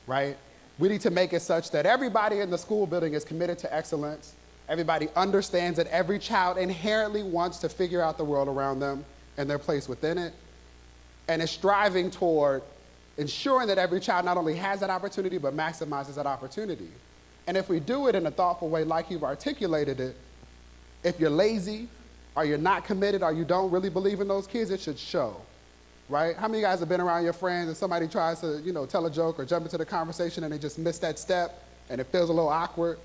right? We need to make it such that everybody in the school building is committed to excellence. Everybody understands that every child inherently wants to figure out the world around them and their place within it, and is striving toward ensuring that every child not only has that opportunity, but maximizes that opportunity. And if we do it in a thoughtful way like you've articulated it, if you're lazy, or you're not committed, or you don't really believe in those kids, it should show, right? How many of you guys have been around your friends and somebody tries to, you know, tell a joke or jump into the conversation and they just miss that step and it feels a little awkward,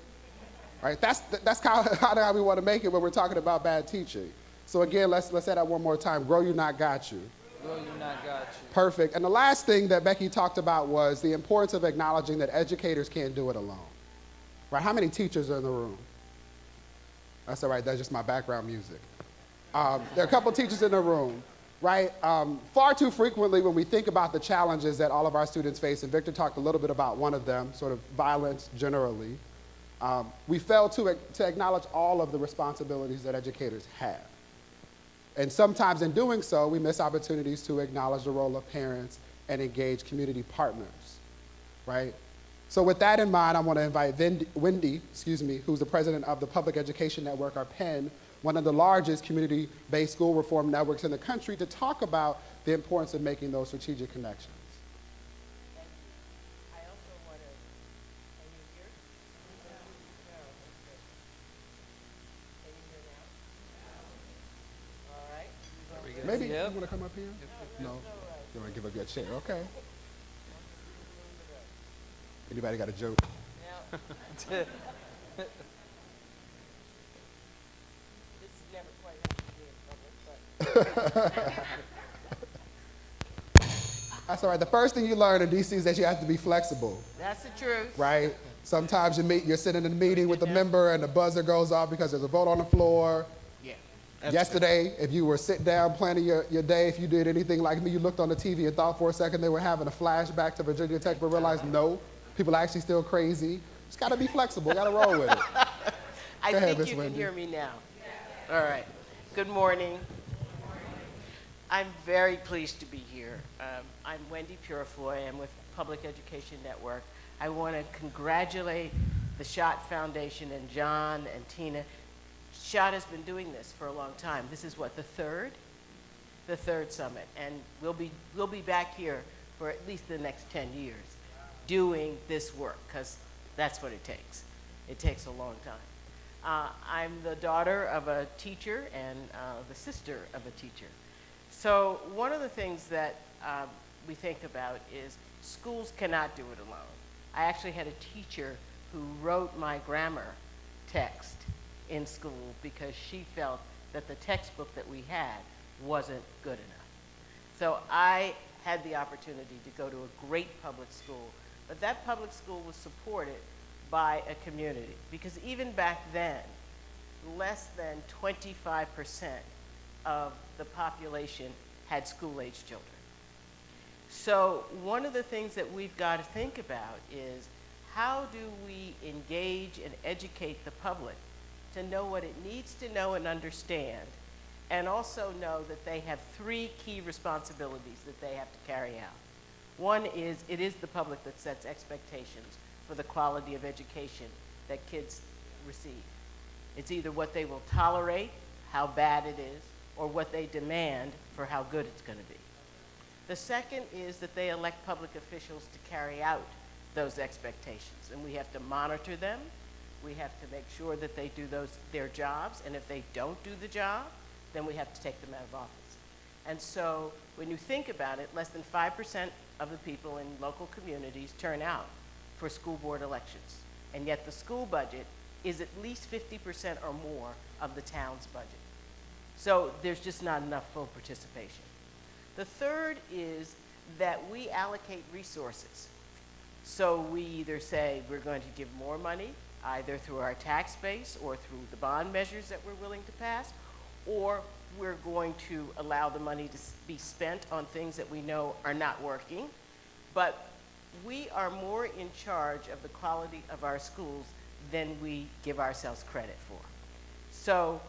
right? That's how we want to make it when we're talking about bad teaching. So again, let's say that one more time. Grow you, not got you. Grow you, not got you. Perfect. And the last thing that Becky talked about was the importance of acknowledging that educators can't do it alone. Right? How many teachers are in the room? That's all right. That's just my background music. There are a couple teachers in the room, right? Far too frequently when we think about the challenges that all of our students face, and Victor talked a little bit about one of them, sort of violence generally, we fail to acknowledge all of the responsibilities that educators have. And sometimes in doing so, we miss opportunities to acknowledge the role of parents and engage community partners, right? So with that in mind, I want to invite Wendy, who's the president of the Public Education Network, or PEN, one of the largest community-based school reform networks in the country, to talk about the importance of making those strategic connections. Thank you. I also want to, are you here? No, okay. Can you hear now? All right. Maybe Yep. you want to come up here? No? You want to give up your chair? Okay. Anybody got a joke? Now, this never quite happened to me in public, but That's all right. The first thing you learn in DC is that you have to be flexible, that's the truth. right? Sometimes you're sitting in a meeting with a member and the buzzer goes off because there's a vote on the floor. Yeah. Yesterday, if you were sitting down planning your day, if you did anything like me, you looked on the TV and thought for a second they were having a flashback to Virginia Tech, but realized no, people are actually still crazy. Just got to be flexible, got to roll with it. I Go ahead, think Miss you Wendy. can hear me now. All right. Good morning. I'm very pleased to be here. I'm Wendy Puriefoy. I'm with Public Education Network. I want to congratulate the Schott Foundation and John and Tina. Schott has been doing this for a long time. This is what, the third? The third summit. And we'll be back here for at least the next 10 years doing this work, because that's what it takes. It takes a long time. I'm the daughter of a teacher and the sister of a teacher. So one of the things that we think about is schools cannot do it alone. I actually had a teacher who wrote my grammar text in school because she felt that the textbook that we had wasn't good enough. So I had the opportunity to go to a great public school, but that public school was supported by a community, because even back then, less than 25% of the population had school-age children. So one of the things that we've got to think about is, how do we engage and educate the public to know what it needs to know and understand, and also know that they have three key responsibilities that they have to carry out. One is, it is the public that sets expectations for the quality of education that kids receive. It's either what they will tolerate, how bad it is, or what they demand for how good it's going to be. The second is that they elect public officials to carry out those expectations, and we have to monitor them. We have to make sure that they do their jobs, and if they don't do the job, then we have to take them out of office. And so when you think about it, less than 5% of the people in local communities turn out for school board elections, and yet the school budget is at least 50% or more of the town's budget. So there's just not enough full participation. The third is that we allocate resources. So we either say we're going to give more money, either through our tax base or through the bond measures that we're willing to pass, or we're going to allow the money to be spent on things that we know are not working. But we are more in charge of the quality of our schools than we give ourselves credit for. So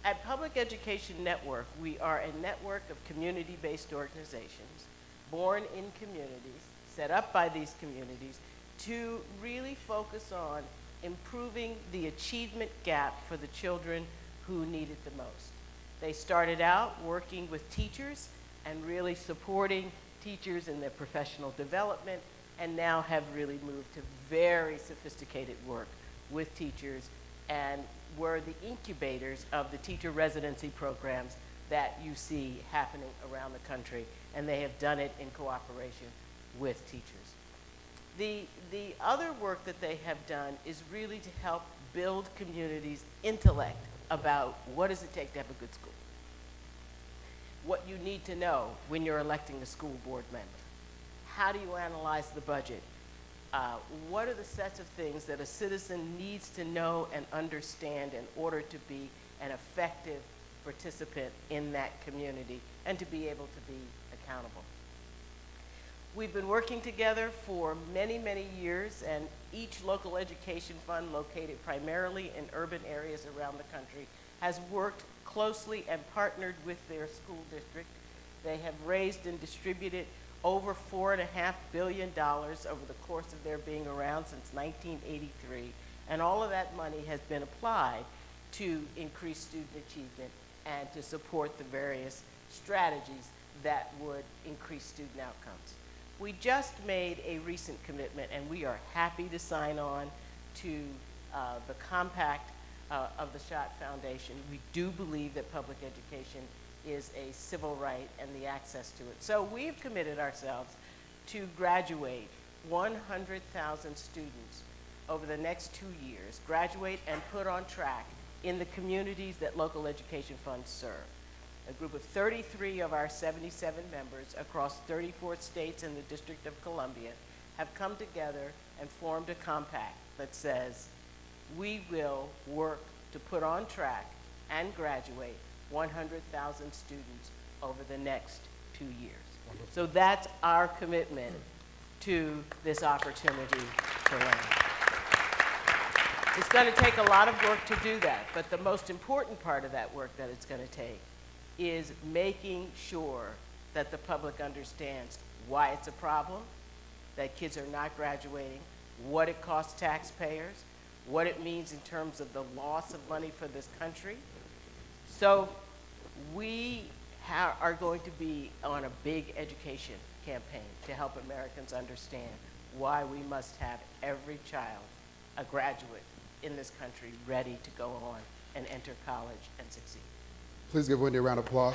at Public Education Network, we are a network of community-based organizations born in communities, set up by these communities, to really focus on improving the achievement gap for the children who need it the most. They started out working with teachers and really supporting teachers in their professional development, and now have really moved to very sophisticated work with teachers, and were the incubators of the teacher residency programs that you see happening around the country, and they have done it in cooperation with teachers. The other work that they have done is really to help build communities' intellect about what does it take to have a good school. What you need to know when you're electing a school board member. How do you analyze the budget? What are the sets of things that a citizen needs to know and understand in order to be an effective participant in that community and to be able to be accountable? We've been working together for many, many years, and each local education fund located primarily in urban areas around the country has worked closely and partnered with their school district. They have raised and distributed over $4.5 billion over the course of their being around since 1983, and all of that money has been applied to increase student achievement and to support the various strategies that would increase student outcomes. We just made a recent commitment, and we are happy to sign on to the compact of the Schott Foundation. We do believe that public education is a civil right and the access to it. So we've committed ourselves to graduate 100,000 students over the next 2 years, graduate and put on track in the communities that local education funds serve. A group of 33 of our 77 members across 34 states and the District of Columbia have come together and formed a compact that says we will work to put on track and graduate 100,000 students over the next 2 years. So that's our commitment to this opportunity to learn. It's going to take a lot of work to do that, but the most important part of that work that it's going to take is making sure that the public understands why it's a problem, that kids are not graduating, what it costs taxpayers, what it means in terms of the loss of money for this country. So we are going to be on a big education campaign to help Americans understand why we must have every child a graduate in this country ready to go on and enter college and succeed. Please give Wendy a round of applause.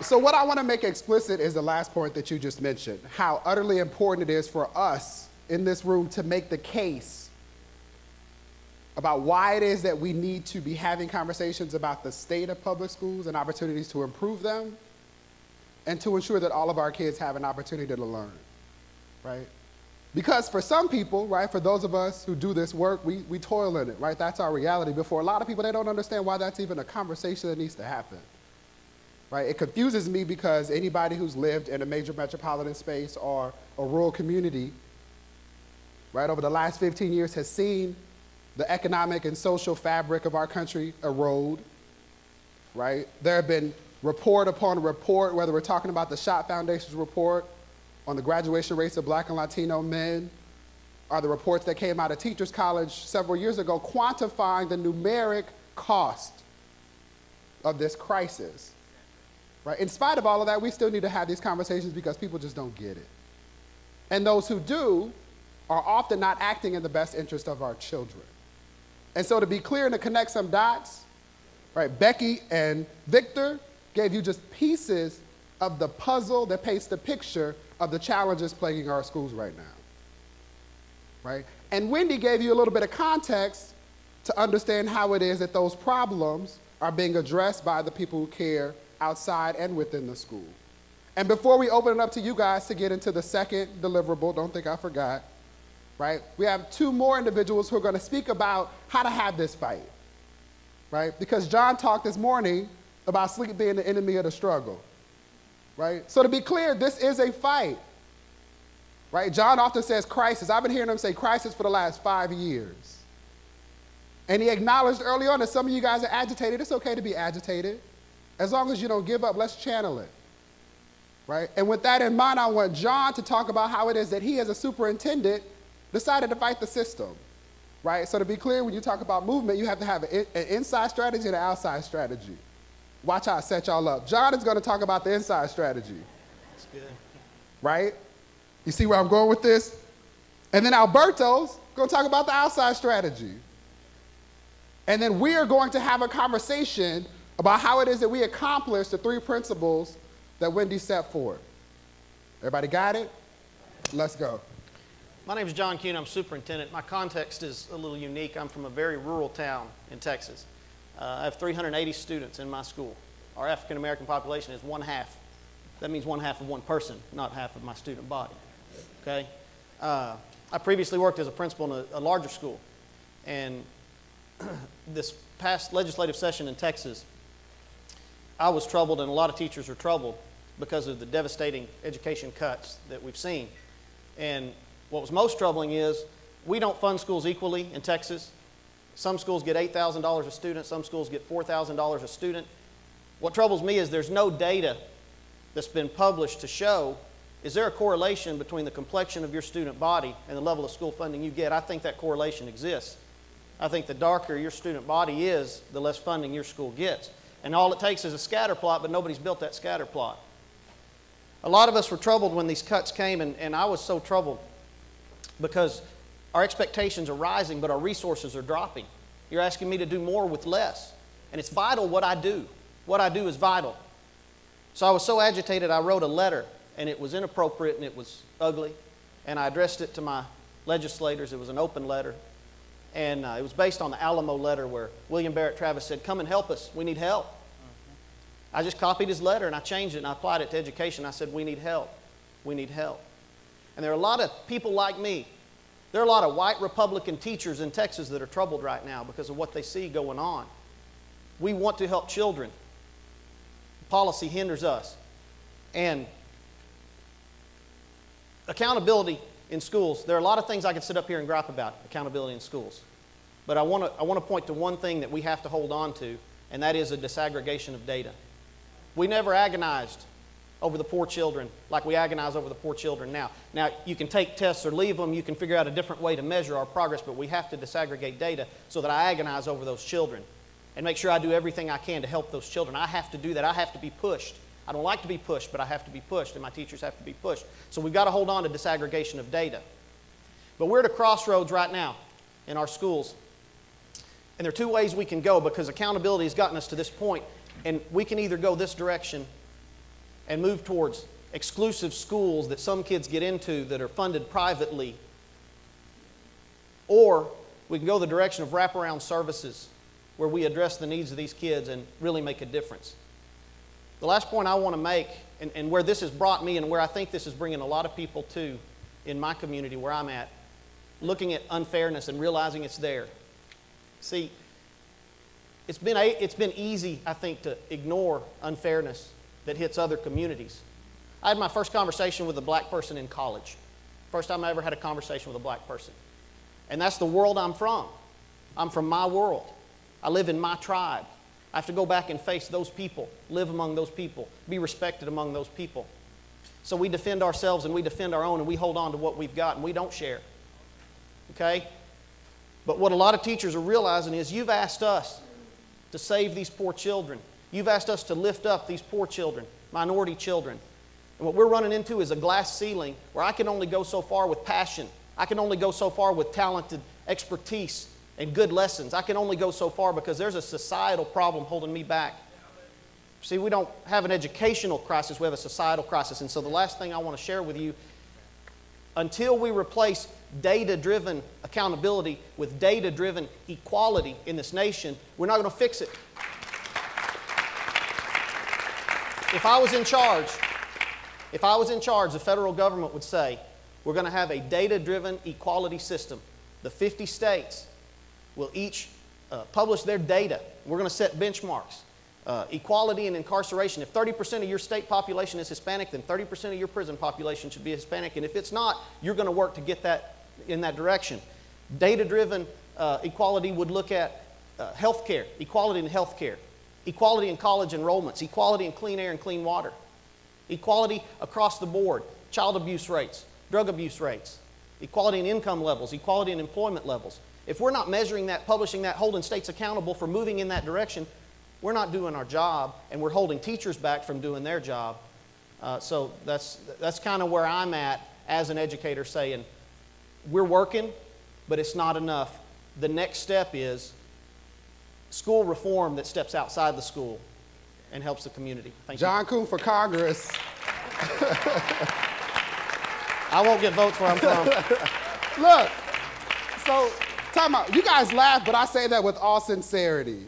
So what I want to make explicit is the last point that you just mentioned, how utterly important it is for us in this room to make the case about why it is that we need to be having conversations about the state of public schools and opportunities to improve them and to ensure that all of our kids have an opportunity to learn, right? Because for some people, right, for those of us who do this work, we toil in it, right? That's our reality. But for a lot of people, they don't understand why that's even a conversation that needs to happen. Right? It confuses me because anybody who's lived in a major metropolitan space or a rural community, right, over the last 15 years has seen the economic and social fabric of our country erode, right? There have been report upon report, whether we're talking about the Schott Foundation's report on the graduation rates of Black and Latino men, or the reports that came out of Teachers College several years ago quantifying the numeric cost of this crisis. Right? In spite of all of that, we still need to have these conversations because people just don't get it. And those who do are often not acting in the best interest of our children. And so to be clear and to connect some dots, right, Becky and Victor gave you just pieces of the puzzle that paints the picture of the challenges plaguing our schools right now. Right? And Wendy gave you a little bit of context to understand how it is that those problems are being addressed by the people who care outside and within the school. And before we open it up to you guys to get into the second deliverable, don't think I forgot, right? We have two more individuals who are going to speak about how to have this fight, right? Because John talked this morning about sleep being the enemy of the struggle, right? So to be clear, this is a fight, right? John often says crisis. I've been hearing him say crisis for the last 5 years. And he acknowledged early on that some of you guys are agitated. It's okay to be agitated. As long as you don't give up, let's channel it, right? And with that in mind, I want John to talk about how it is that he, as a superintendent, decided to fight the system, right? So to be clear, when you talk about movement, you have to have an inside strategy and an outside strategy. Watch how I set y'all up. John is going to talk about the inside strategy. That's good. Right? You see where I'm going with this? And then Alberto's going to talk about the outside strategy. And then we are going to have a conversation about how it is that we accomplish the 3 principles that Wendy set forth. Everybody got it? Let's go. My name is John Kuhn. I'm superintendent. My context is a little unique. I'm from a very rural town in Texas. I have 380 students in my school. Our African American population is 1/2. That means 1/2 of one person, not half of my student body. Okay? I previously worked as a principal in a larger school. And this past legislative session in Texas, I was troubled, and a lot of teachers are troubled because of the devastating education cuts that we've seen. And what was most troubling is we don't fund schools equally in Texas. Some schools get $8,000 a student. Some schools get $4,000 a student. What troubles me is there's no data that's been published to show, is there a correlation between the complexion of your student body and the level of school funding you get? I think that correlation exists. I think the darker your student body is, the less funding your school gets. And all it takes is a scatter plot, but nobody's built that scatter plot. A lot of us were troubled when these cuts came, and I was so troubled because our expectations are rising, but our resources are dropping. You're asking me to do more with less, and it's vital what I do. What I do is vital. So I was so agitated, I wrote a letter, and it was inappropriate, and it was ugly, and I addressed it to my legislators. It was an open letter, and it was based on the Alamo letter where William Barrett Travis said, "Come and help us. We need help." I just copied his letter, and I changed it, and I applied it to education. I said, "We need help. We need help." And there are a lot of people like me. There are a lot of white Republican teachers in Texas that are troubled right now because of what they see going on. We want to help children. Policy hinders us. And accountability in schools, there are a lot of things I could sit up here and gripe about, accountability in schools. But I want to point to one thing that we have to hold on to, and that is a disaggregation of data. We never agonized over the poor children like we agonize over the poor children now. Now, you can take tests or leave them. You can figure out a different way to measure our progress, but we have to disaggregate data so that I agonize over those children and make sure I do everything I can to help those children. I have to do that. I have to be pushed. I don't like to be pushed, but I have to be pushed, and my teachers have to be pushed. So we've got to hold on to disaggregation of data. But we're at a crossroads right now in our schools. And there are two ways we can go because accountability has gotten us to this point. And we can either go this direction and move towards exclusive schools that some kids get into that are funded privately, or we can go the direction of wraparound services where we address the needs of these kids and really make a difference. The last point I want to make, and where this has brought me and where I think this is bringing a lot of people to in my community where I'm at, looking at unfairness and realizing it's there. See, it's been easy, I think, to ignore unfairness that hits other communities. I had my first conversation with a black person in college. First time I ever had a conversation with a black person. And that's the world I'm from. I'm from my world. I live in my tribe. I have to go back and face those people, live among those people, be respected among those people. So we defend ourselves and we defend our own and we hold on to what we've got and we don't share. Okay? But what a lot of teachers are realizing is you've asked us to save these poor children. You've asked us to lift up these poor children, minority children. And what we're running into is a glass ceiling where I can only go so far with passion. I can only go so far with talented expertise and good lessons. I can only go so far because there's a societal problem holding me back. See, we don't have an educational crisis, we have a societal crisis. And so the last thing I want to share with you, until we replace data-driven accountability with data-driven equality in this nation, we're not going to fix it. If I was in charge, the federal government would say, we're going to have a data-driven equality system. The 50 states will each publish their data. We're going to set benchmarks. Equality and incarceration. If 30% of your state population is Hispanic, then 30% of your prison population should be Hispanic. And if it's not, you're going to work to get that in that direction. Data-driven equality would look at health care, equality in health care, equality in college enrollments, equality in clean air and clean water, equality across the board, child abuse rates, drug abuse rates, equality in income levels, equality in employment levels. If we're not measuring that, publishing that, holding states accountable for moving in that direction, we're not doing our job, and we're holding teachers back from doing their job. So that's kind of where I'm at as an educator, saying we're working, but it's not enough. The next step is school reform that steps outside the school and helps the community. Thank you. John Kuhn for Congress. I won't get votes where I'm from. Look, so time out. You guys laugh, but I say that with all sincerity.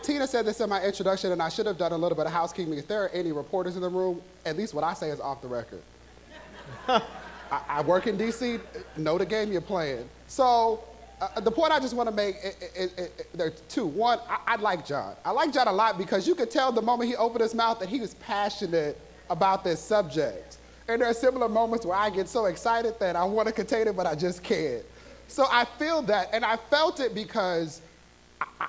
Tina said this in my introduction, and I should have done a little bit of housekeeping. If there are any reporters in the room, at least what I say is off the record. I work in D.C., know the game you're playing. So the point I just want to make, there are two. One, I like John. I like John a lot because you could tell the moment he opened his mouth that he was passionate about this subject. And there are similar moments where I get so excited that I want to contain it, but I just can't. So I feel that, and I felt it because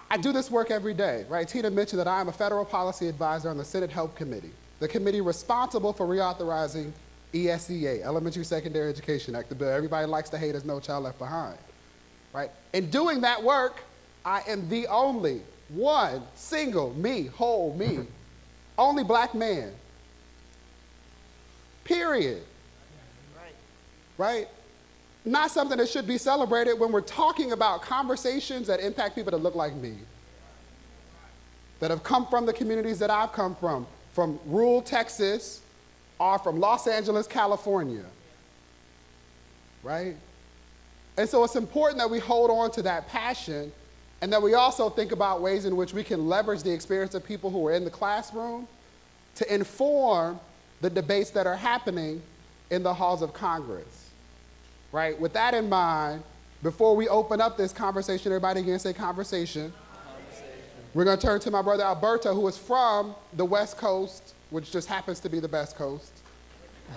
I do this work every day, right? Tina mentioned that I am a federal policy advisor on the Senate Help Committee, the committee responsible for reauthorizing ESEA, Elementary Secondary Education Act, the bill everybody likes to hate as No Child Left Behind, right? In doing that work, I am the only one, single, me, whole me, only black man, period, right? Not something that should be celebrated when we're talking about conversations that impact people that look like me, that have come from the communities that I've come from rural Texas or from Los Angeles, California, right? And so it's important that we hold on to that passion and that we also think about ways in which we can leverage the experience of people who are in the classroom to inform the debates that are happening in the halls of Congress. Right? With that in mind, before we open up this conversation, everybody again say conversation. We're going to turn to my brother Alberto, who is from the West Coast, which just happens to be the best coast,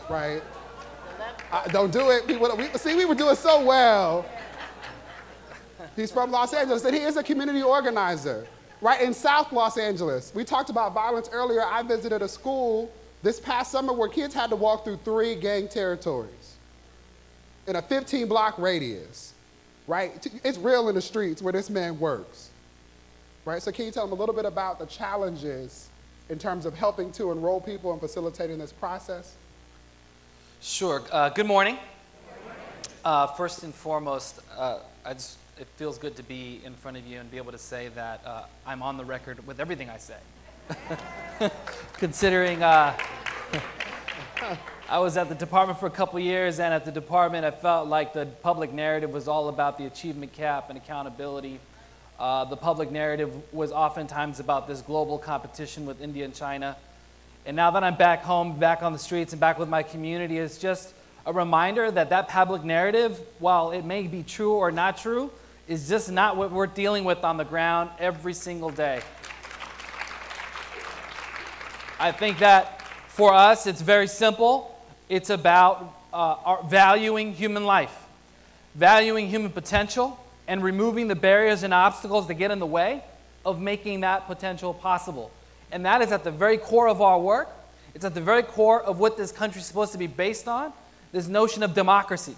right? Don't do it. We were doing so well. He's from Los Angeles, and he is a community organizer, right, in South Los Angeles. We talked about violence earlier. I visited a school this past summer where kids had to walk through 3 gang territories in a 15-block radius, right? It's real in the streets where this man works, right? So can you tell them a little bit about the challenges in terms of helping to enroll people and facilitating this process? Sure. Good morning. First and foremost, it feels good to be in front of you and be able to say that I'm on the record with everything I say. Considering I was at the department for a couple years, and at the department I felt like the public narrative was all about the achievement cap and accountability. The public narrative was oftentimes about this global competition with India and China. And now that I'm back home, back on the streets, and back with my community, it's just a reminder that that public narrative, while it may be true or not true, is just not what we're dealing with on the ground every single day. I think that for us, it's very simple. It's about valuing human life, valuing human potential, and removing the barriers and obstacles that get in the way of making that potential possible. And that is at the very core of our work. It's at the very core of what this country is supposed to be based on, this notion of democracy.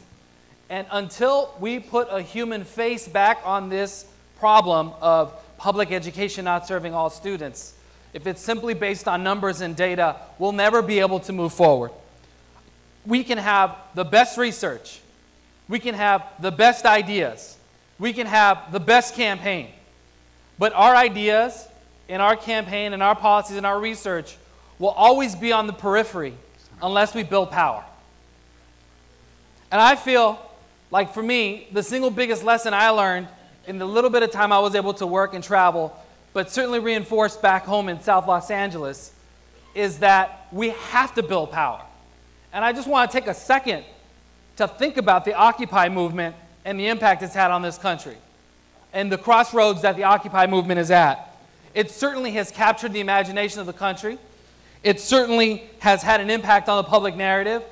And until we put a human face back on this problem of public education not serving all students, if it's simply based on numbers and data, we'll never be able to move forward. We can have the best research. We can have the best ideas. We can have the best campaign. But our ideas in our campaign and our policies and our research will always be on the periphery unless we build power. And I feel like, for me, the single biggest lesson I learned in the little bit of time I was able to work and travel, but certainly reinforced back home in South Los Angeles, is that we have to build power. And I just want to take a second to think about the Occupy movement and the impact it's had on this country and the crossroads that the Occupy movement is at. It certainly has captured the imagination of the country. It certainly has had an impact on the public narrative,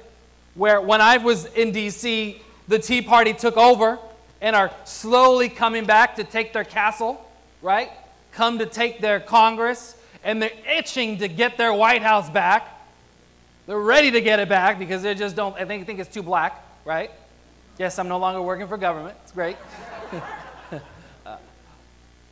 where when I was in D.C., the Tea Party took over and are slowly coming back to take their castle, right? Come to take their Congress, and they're itching to get their White House back. They're ready to get it back because they just don't, I think it's too black, right? Yes, I'm no longer working for government. It's great.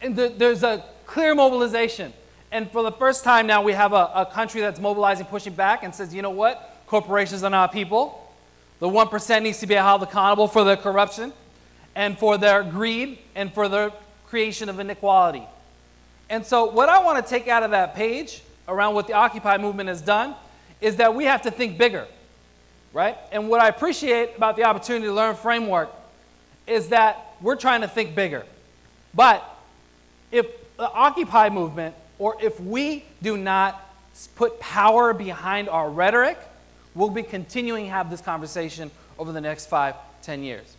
And there's a clear mobilization. And for the first time now, we have a country that's mobilizing, pushing back, and says, you know what? Corporations are not people. The 1% needs to be held accountable for their corruption and for their greed and for their creation of inequality. And so what I want to take out of that page around what the Occupy movement has done is that we have to think bigger, right? And what I appreciate about the Opportunity to Learn framework is that we're trying to think bigger. But if the Occupy movement, or if we do not put power behind our rhetoric, we'll be continuing to have this conversation over the next 5, 10 years.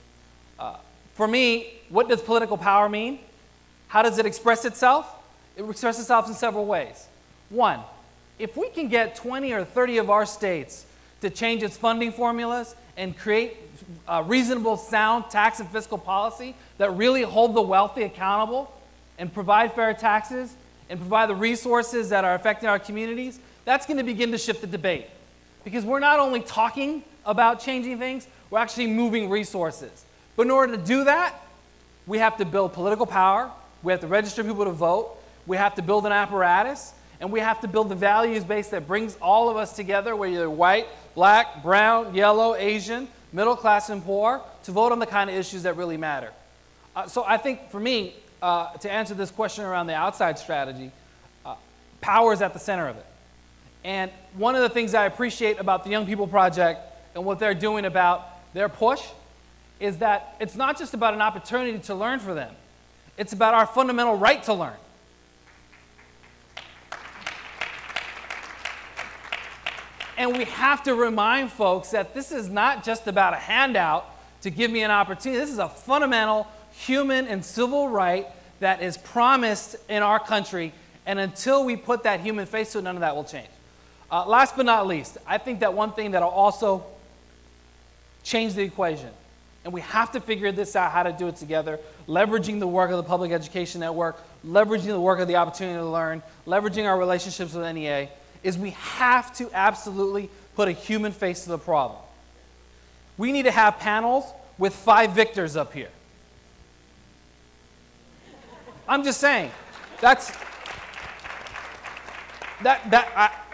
For me, what does political power mean? How does it express itself? It expresses itself in several ways. One, if we can get 20 or 30 of our states to change its funding formulas and create reasonable, sound tax and fiscal policy that really hold the wealthy accountable and provide fair taxes and provide the resources that are affecting our communities, that's going to begin to shift the debate. Because we're not only talking about changing things, we're actually moving resources. But in order to do that, we have to build political power, we have to register people to vote, we have to build an apparatus, and we have to build the values base that brings all of us together, whether you're white, black, brown, yellow, Asian, middle class, and poor, to vote on the kind of issues that really matter. So I think for me, to answer this question around the outside strategy, power is at the center of it. And one of the things I appreciate about the Young People Project and what they're doing about their push is that it's not just about an opportunity to learn for them. It's about our fundamental right to learn. And we have to remind folks that this is not just about a handout to give me an opportunity. This is a fundamental human and civil right that is promised in our country. And until we put that human face to it, none of that will change. Last but not least, I think that one thing that will also change the equation. And we have to figure this out, how to do it together, leveraging the work of the Public Education Network, leveraging the work of the Opportunity to Learn, leveraging our relationships with NEA, is we have to absolutely put a human face to the problem. We need to have panels with 5 victors up here. I'm just saying,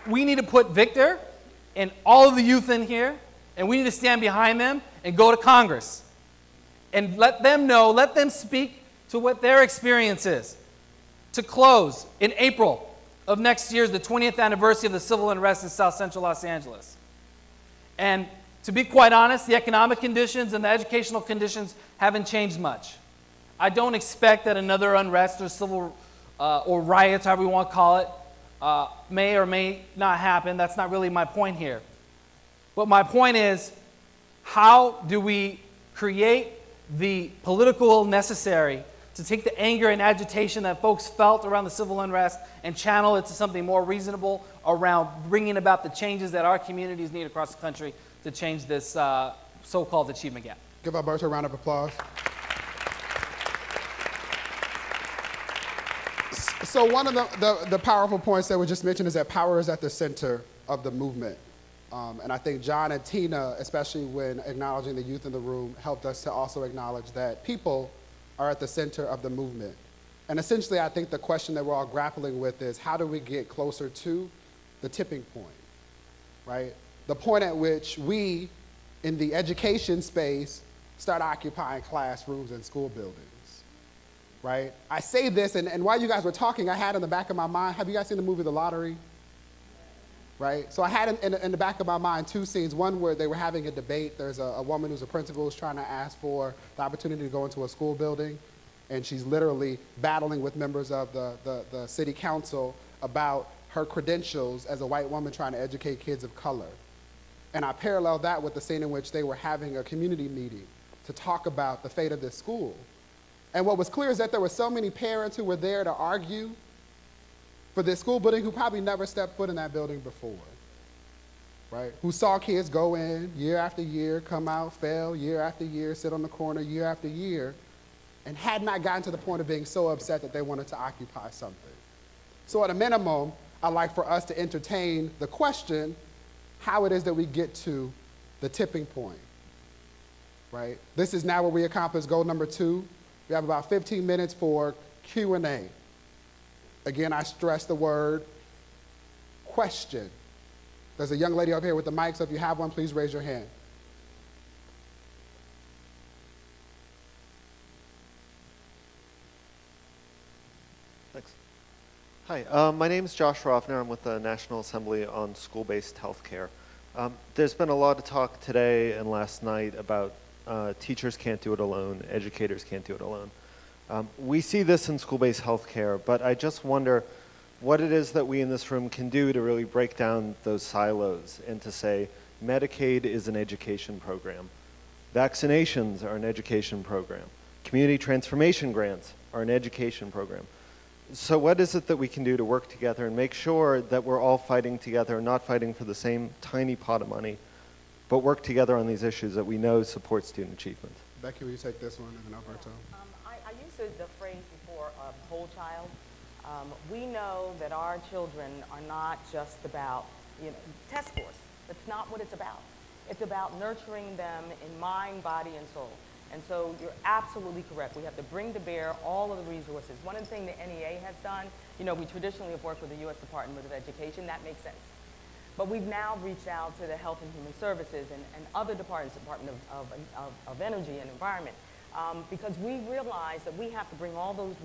we need to put Victor and all of the youth in here, and we need to stand behind them and go to Congress and let them know, let them speak to what their experience is. To close, in April of next year is the 20th anniversary of the civil unrest in South Central Los Angeles. And to be quite honest, the economic conditions and the educational conditions haven't changed much. I don't expect that another unrest or civil or riots, however you want to call it, may or may not happen. That's not really my point here. But my point is, how do we create the political will necessary to take the anger and agitation that folks felt around the civil unrest and channel it to something more reasonable around bringing about the changes that our communities need across the country to change this so-called achievement gap? Give Alberto a round of applause. So one of the powerful points that we just mentioned is that power is at the center of the movement. And I think John and Tina, especially when acknowledging the youth in the room, helped us to also acknowledge that people are at the center of the movement. And essentially, I think the question that we're all grappling with is, how do we get closer to the tipping point, right? The point at which we, in the education space, start occupying classrooms and school buildings, right? I say this, and while you guys were talking, I had in the back of my mind, have you guys seen the movie The Lottery? Right? So I had in the back of my mind 2 scenes, one where they were having a debate. There's a woman who's a principal who's trying to ask for the opportunity to go into a school building, and she's literally battling with members of the city council about her credentials as a white woman trying to educate kids of color. And I paralleled that with the scene in which they were having a community meeting to talk about the fate of this school. And what was clear is that there were so many parents who were there to argue for this school building who probably never stepped foot in that building before, right? Who saw kids go in year after year, come out, fail year after year, sit on the corner year after year, and had not gotten to the point of being so upset that they wanted to occupy something. So at a minimum, I'd like for us to entertain the question, how it is that we get to the tipping point, right? This is now where we accomplish goal number 2. We have about 15 minutes for Q&A. Again, I stress the word question. There's a young lady up here with the mic, so if you have one, please raise your hand. Thanks. Hi, my name is Josh Rovner. I'm with the National Assembly on School-Based Healthcare. There's been a lot of talk today and last night about teachers can't do it alone, educators can't do it alone. We see this in school-based healthcare, but I just wonder what it is that we in this room can do to really break down those silos and to say Medicaid is an education program, vaccinations are an education program, community transformation grants are an education program. So what is it that we can do to work together and make sure that we're all fighting together, not fighting for the same tiny pot of money, but work together on these issues that we know support student achievement? Becky, will you take this one, and then Alberto? I used the phrase before, whole child. We know that our children are not just about, test scores. That's not what it's about. It's about nurturing them in mind, body, and soul. And so you're absolutely correct. We have to bring to bear all of the resources. One of the things the NEA has done, we traditionally have worked with the U.S. Department of Education. That makes sense. But we've now reached out to the Health and Human Services and other departments, Department of Energy and Environment, because we realize that we have to bring all those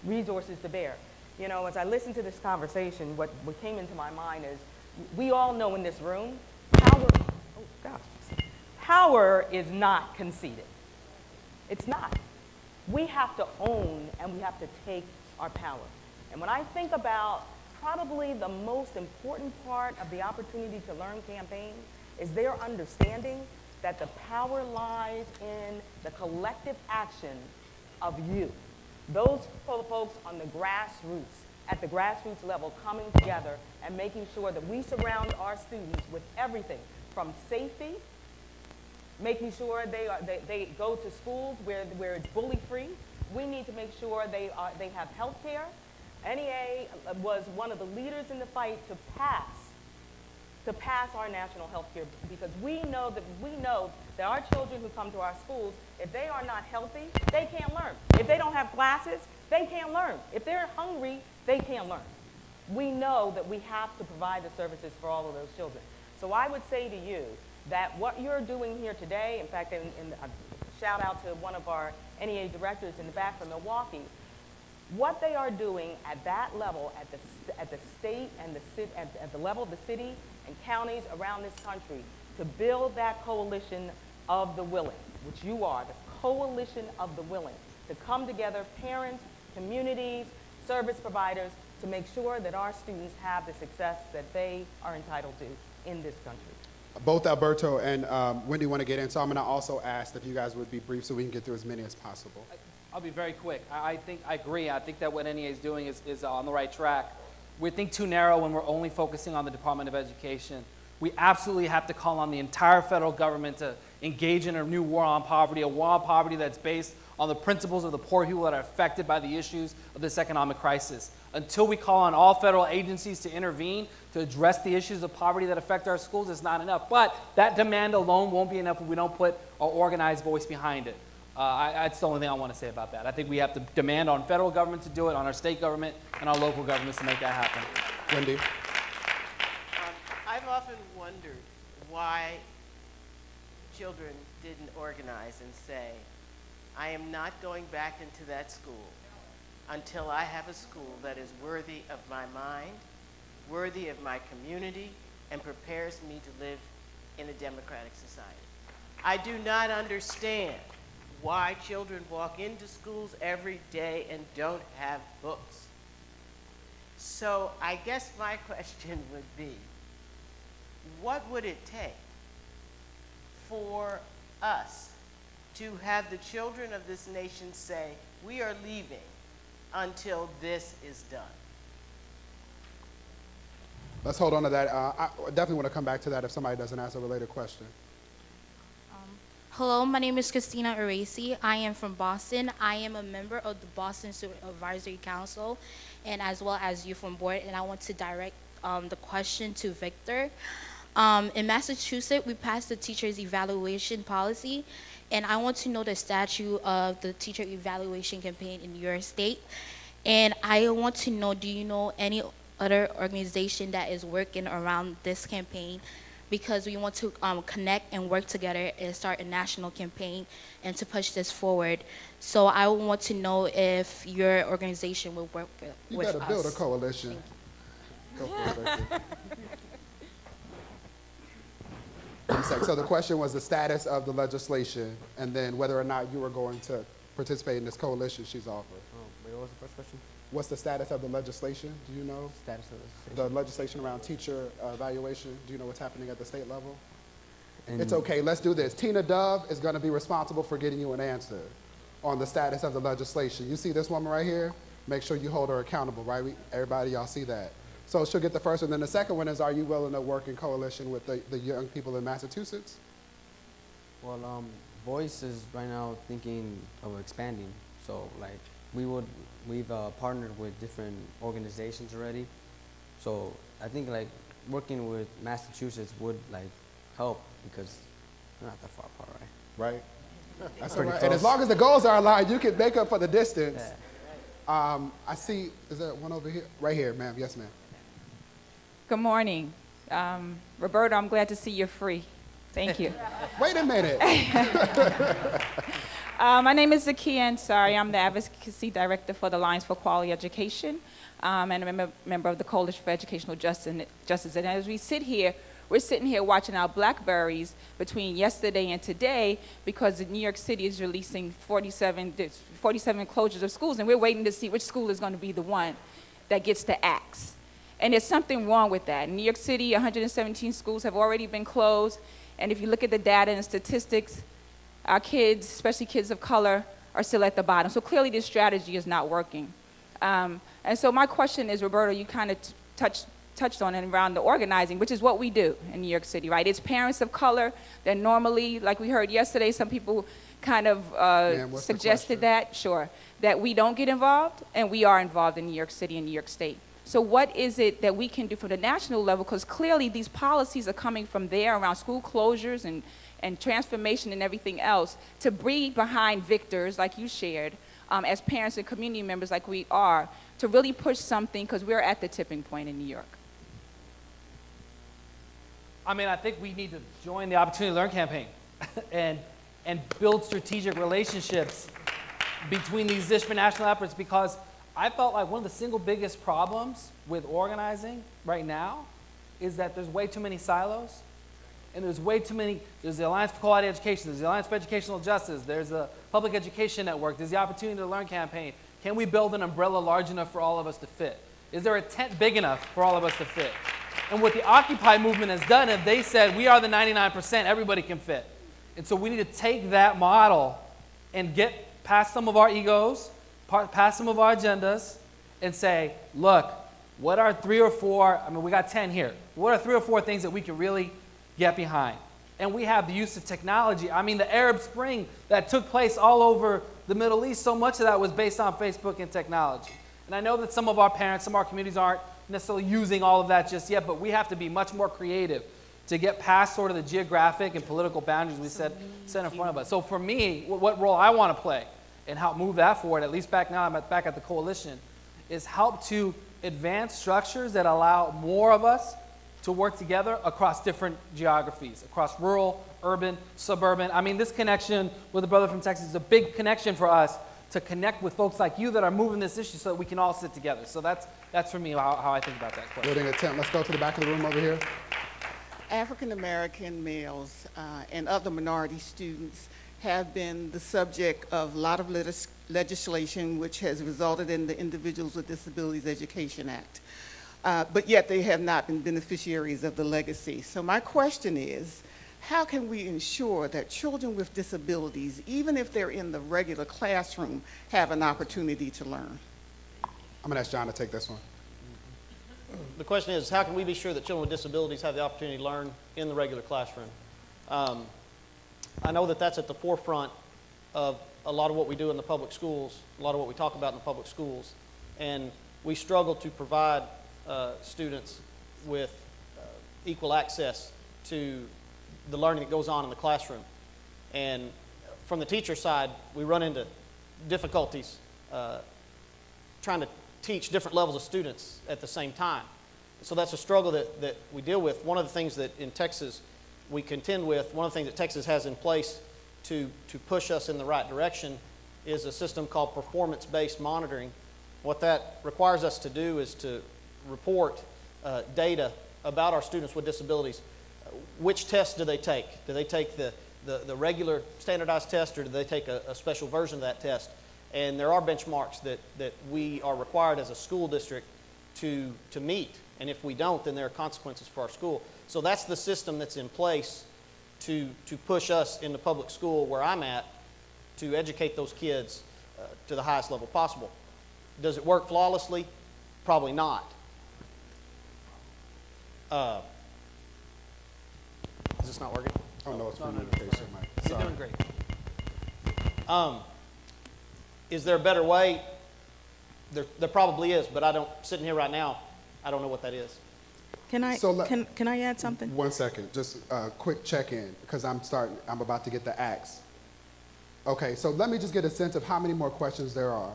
resources to bear. As I listen to this conversation, what came into my mind is we all know in this room, power is not conceded. It's not. We have to own and we have to take our power. And when I think about probably the most important part of the Opportunity to Learn campaign is their understanding that the power lies in the collective action of you. Those folks on the grassroots, at the grassroots level, coming together and making sure that we surround our students with everything from safety, making sure they go to schools where it's bully-free. We need to make sure they have health care. NEA was one of the leaders in the fight to pass our national health care, because we know that our children who come to our schools, if they are not healthy, they can't learn. If they don't have glasses, they can't learn. If they're hungry, they can't learn. We know that we have to provide the services for all of those children. So I would say to you that what you're doing here today, in fact, shout out to one of our NEA directors in the back from Milwaukee, what they are doing at that level, at the state and at the level of the city and counties around this country, to build that coalition of the willing, which you are, the coalition of the willing, to come together, parents, communities, service providers, to make sure that our students have the success that they are entitled to in this country. Both Alberto and Wendy want to get in, so I'm going to also ask if you guys would be brief so we can get through as many as possible. I'll be very quick. I agree. I think that what NEA is doing is on the right track. We think too narrow when we're only focusing on the Department of Education. We absolutely have to call on the entire federal government to engage in a new war on poverty, a war on poverty that's based on the principles of the poor people that are affected by the issues of this economic crisis. Until we call on all federal agencies to intervene to address the issues of poverty that affect our schools, it's not enough. But that demand alone won't be enough if we don't put our organized voice behind it. That's the only thing I want to say about that. I think we have to demand on federal government to do it, on our state government, and our local governments to make that happen. Wendy? I've often wondered why children didn't organize and say, I am not going back into that school until I have a school that is worthy of my mind, worthy of my community, and prepares me to live in a democratic society. I do not understand why children walk into schools every day and don't have books. So I guess my question would be, what would it take for us to have the children of this nation say, we are leaving until this is done? Let's hold on to that. I definitely want to come back to that if somebody doesn't ask a related question. Hello, my name is Christina Arasi. I am from Boston. I am a member of the Boston Student Advisory Council and as well as Youth on Board, and I want to direct the question to Victor. In Massachusetts, we passed the teacher's evaluation policy, and I want to know the statute of the teacher evaluation campaign in your state. And I want to know, do you know any other organization that is working around this campaign? Because we want to connect and work together and start a national campaign and to push this forward. So I want to know if your organization will work with us. You better build a coalition. Go for it, Victor. So the question was the status of the legislation and then whether or not you were going to participate in this coalition she's offered. Wait, what was the first question? What's the status of the legislation? Do you know? Status of the legislation around teacher evaluation. Do you know what's happening at the state level? And it's okay, let's do this. Tina Dove is gonna be responsible for getting you an answer on the status of the legislation. You see this woman right here? Make sure you hold her accountable, right? Everybody, y'all see that. So she'll get the first one. Then the second one is, are you willing to work in coalition with the young people in Massachusetts? Well, Voice is right now thinking of expanding. So like we've partnered with different organizations already. So I think like working with Massachusetts would like help because they're not that far apart, right? Right. That's all right. And as long as the goals are aligned, you can make up for the distance. Yeah. I see, is there one over here? Right here, ma'am. Yes, ma'am. Good morning. Roberto, I'm glad to see you're free. Thank you. Wait a minute. My name is Zakia Ansari. I'm the Advocacy Director for the Alliance for Quality Education, and I'm a member of the Coalition for Educational Justice. And as we sit here, we're sitting here watching our blackberries between yesterday and today because New York City is releasing 47 closures of schools, and we're waiting to see which school is going to be the one that gets the axe. And there's something wrong with that. In New York City, 117 schools have already been closed, and if you look at the data and statistics, our kids, especially kids of color, are still at the bottom. So clearly this strategy is not working. And so my question is, Roberto, you kind of touched touched on and around the organizing, which is what we do in New York City, right? It's parents of color that normally, like we heard yesterday, some people kind of suggested that, sure, that we don't get involved, and we are involved in New York City and New York State. So what is it that we can do from the national level? Because clearly these policies are coming from there around school closures and transformation and everything else to be behind victors like you shared, as parents and community members like we are, to really push something because we're at the tipping point in New York. I mean, I think we need to join the Opportunity to Learn campaign and build strategic relationships between these different national efforts, because I felt like one of the single biggest problems with organizing right now is that there's way too many silos, and there's way too many. There's the Alliance for Quality Education, there's the Alliance for Educational Justice, there's the Public Education Network, there's the Opportunity to Learn campaign. Can we build an umbrella large enough for all of us to fit? Is there a tent big enough for all of us to fit? And what the Occupy movement has done is they said, we are the 99%, everybody can fit. And so we need to take that model and get past some of our egos, past some of our agendas, and say, look, what are 3 or 4, I mean, we got 10 here. What are 3 or 4 things that we can really get behind? And we have the use of technology. I mean, the Arab Spring that took place all over the Middle East, so much of that was based on Facebook and technology. And I know that some of our parents, some of our communities aren't necessarily using all of that just yet, but we have to be much more creative to get past sort of the geographic and political boundaries we set in front of us. So for me, what role I want to play and help move that forward, at least back now I'm back at the coalition, is help to advance structures that allow more of us to work together across different geographies, across rural, urban, suburban. I mean, this connection with a brother from Texas is a big connection for us to connect with folks like you that are moving this issue so that we can all sit together. So that's for me how I think about that question. Building a tent. Let's go to the back of the room over here. African American males and other minority students have been the subject of a lot of legislation which has resulted in the Individuals with Disabilities Education Act. But yet they have not been beneficiaries of the legacy. So my question is, how can we ensure that children with disabilities, even if they're in the regular classroom, have an opportunity to learn? I'm going to ask John to take this one. The question is, how can we be sure that children with disabilities have the opportunity to learn in the regular classroom? I know that that's at the forefront of a lot of what we do in the public schools, a lot of what we talk about in the public schools. And we struggle to provide students with equal access to the learning that goes on in the classroom. And from the teacher side, we run into difficulties trying to teach different levels of students at the same time. So that's a struggle that we deal with. One of the things that in Texas we contend with, one of the things that Texas has in place to push us in the right direction is a system called performance-based monitoring. What that requires us to do is to report data about our students with disabilities. Which tests do they take? Do they take the regular standardized test, or do they take a special version of that test? And there are benchmarks that we are required as a school district to meet. And if we don't, then there are consequences for our school. So that's the system that's in place to push us in the public school where I'm at to educate those kids to the highest level possible. Does it work flawlessly? Probably not. Is this not working? Oh, no, it's communication. You're doing great. Is there a better way? There probably is, but sitting here right now, I don't know what that is. Can I add something? 1 second, just a quick check-in, because I'm about to get the axe. Okay, so let me just get a sense of how many more questions there are.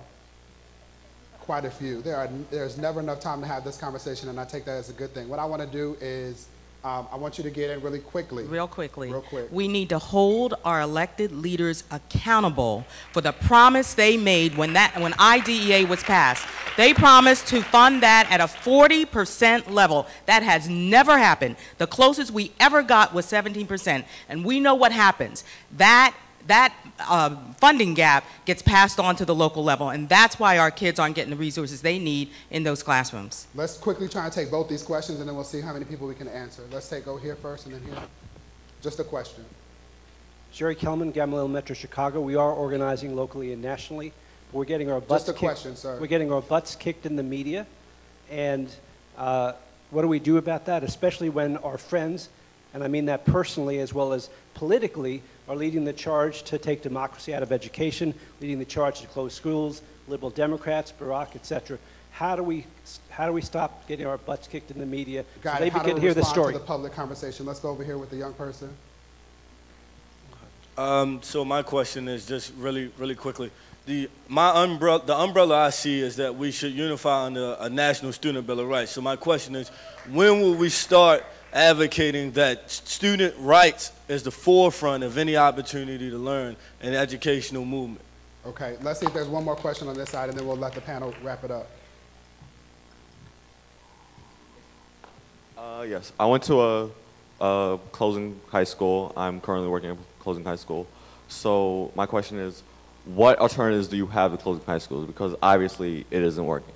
Quite a few. There's never enough time to have this conversation, and I take that as a good thing. What I want to do is I want you to get in really quickly. Real quickly. Real quick. We need to hold our elected leaders accountable for the promise they made when IDEA was passed. They promised to fund that at a 40% level. That has never happened. The closest we ever got was 17%. And we know what happens. That funding gap gets passed on to the local level, and that's why our kids aren't getting the resources they need in those classrooms. Let's quickly try and take both these questions, and then we'll see how many people we can answer. Let's go here first and then here. Just a question. Jerry Kelman, Gamaliel Metro, Chicago. We are organizing locally and nationally. We're getting our butts Just a question, sir. We're getting our butts kicked in the media, and What do we do about that, especially when our friends, and I mean that personally as well as politically, are leading the charge to take democracy out of education, leading the charge to close schools, liberal Democrats, Barack, etc. How do we stop getting our butts kicked in the media so they can hear the story? To the public conversation. Let's go over here with the young person. So my question is just really quickly. The umbrella I see is that we should unify under a national student bill of rights. So my question is, when will we start advocating that student rights is the forefront of any opportunity to learn in the educational movement? Okay, let's see if there's one more question on this side, and then we'll let the panel wrap it up. Yes, I went to a closing high school. I'm currently working at closing high school. So my question is, what alternatives do you have to closing high schools? Because obviously it isn't working.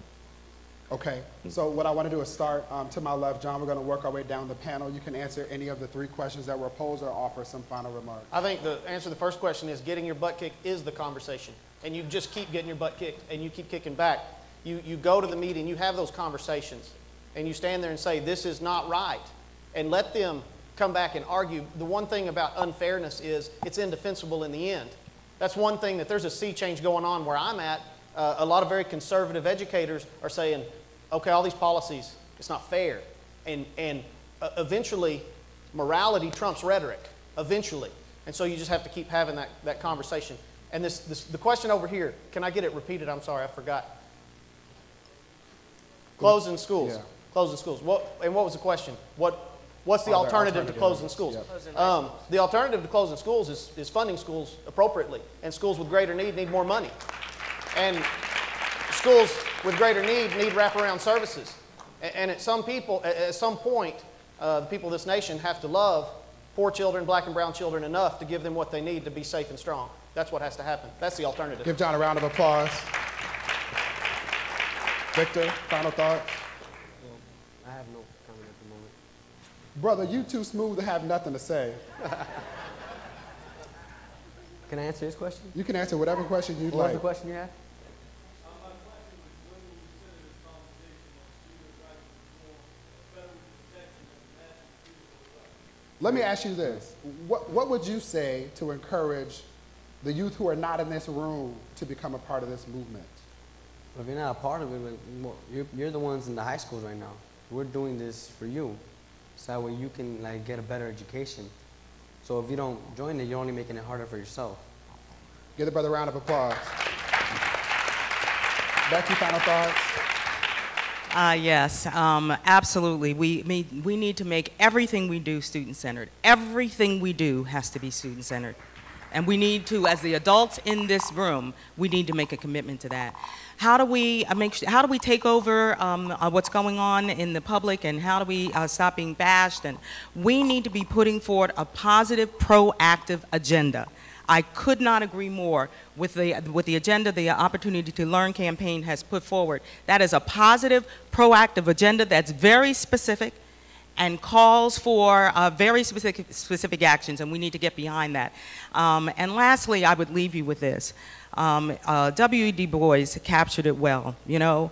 Okay, so what I want to do is start to my left. John, we're going to work our way down the panel. You can answer any of the 3 questions that were posed or offer some final remarks. I think the answer to the first question is getting your butt kicked is the conversation. And you just keep getting your butt kicked and you keep kicking back. You go to the meeting, you have those conversations, and you stand there and say, this is not right. And let them come back and argue. The one thing about unfairness is it's indefensible in the end. That's one thing that there's a sea change going on where I'm at. A lot of very conservative educators are saying, okay, all these policies, it's not fair. And eventually, morality trumps rhetoric, eventually. And so you just have to keep having that conversation. And the question over here, can I get it repeated? I'm sorry, I forgot. Closing schools. Yeah. Closing schools. And what was the question? What's the alternative to closing schools? Yep. The alternative to closing schools is funding schools appropriately. And schools with greater need more money. And schools with greater need wraparound services. And at some point, the people of this nation have to love poor children, black and brown children enough to give them what they need to be safe and strong. That's what has to happen. That's the alternative. Give John a round of applause. Victor, final thoughts? I have no comment at the moment. Brother, you too smooth to have nothing to say. Can I answer his question? You can answer whatever question you'd like. What was the question you had? Let me ask you this. What would you say to encourage the youth who are not in this room to become a part of this movement? Well, if you're not a part of it, you're the ones in the high schools right now. We're doing this for you, so that way you can get a better education. So if you don't join it, you're only making it harder for yourself. Give the brother a round of applause. Becky, final thoughts? Yes, absolutely. We need to make everything we do student-centered. Everything we do has to be student-centered. And we need to, as the adults in this room, we need to make a commitment to that. How do we take over what's going on in the public, and how do we stop being bashed? And we need to be putting forward a positive, proactive agenda. I could not agree more with the agenda the Opportunity to Learn campaign has put forward. That is a positive, proactive agenda that's very specific and calls for very specific actions, and we need to get behind that. And lastly, I would leave you with this. W.E. Du Bois captured it well. You know,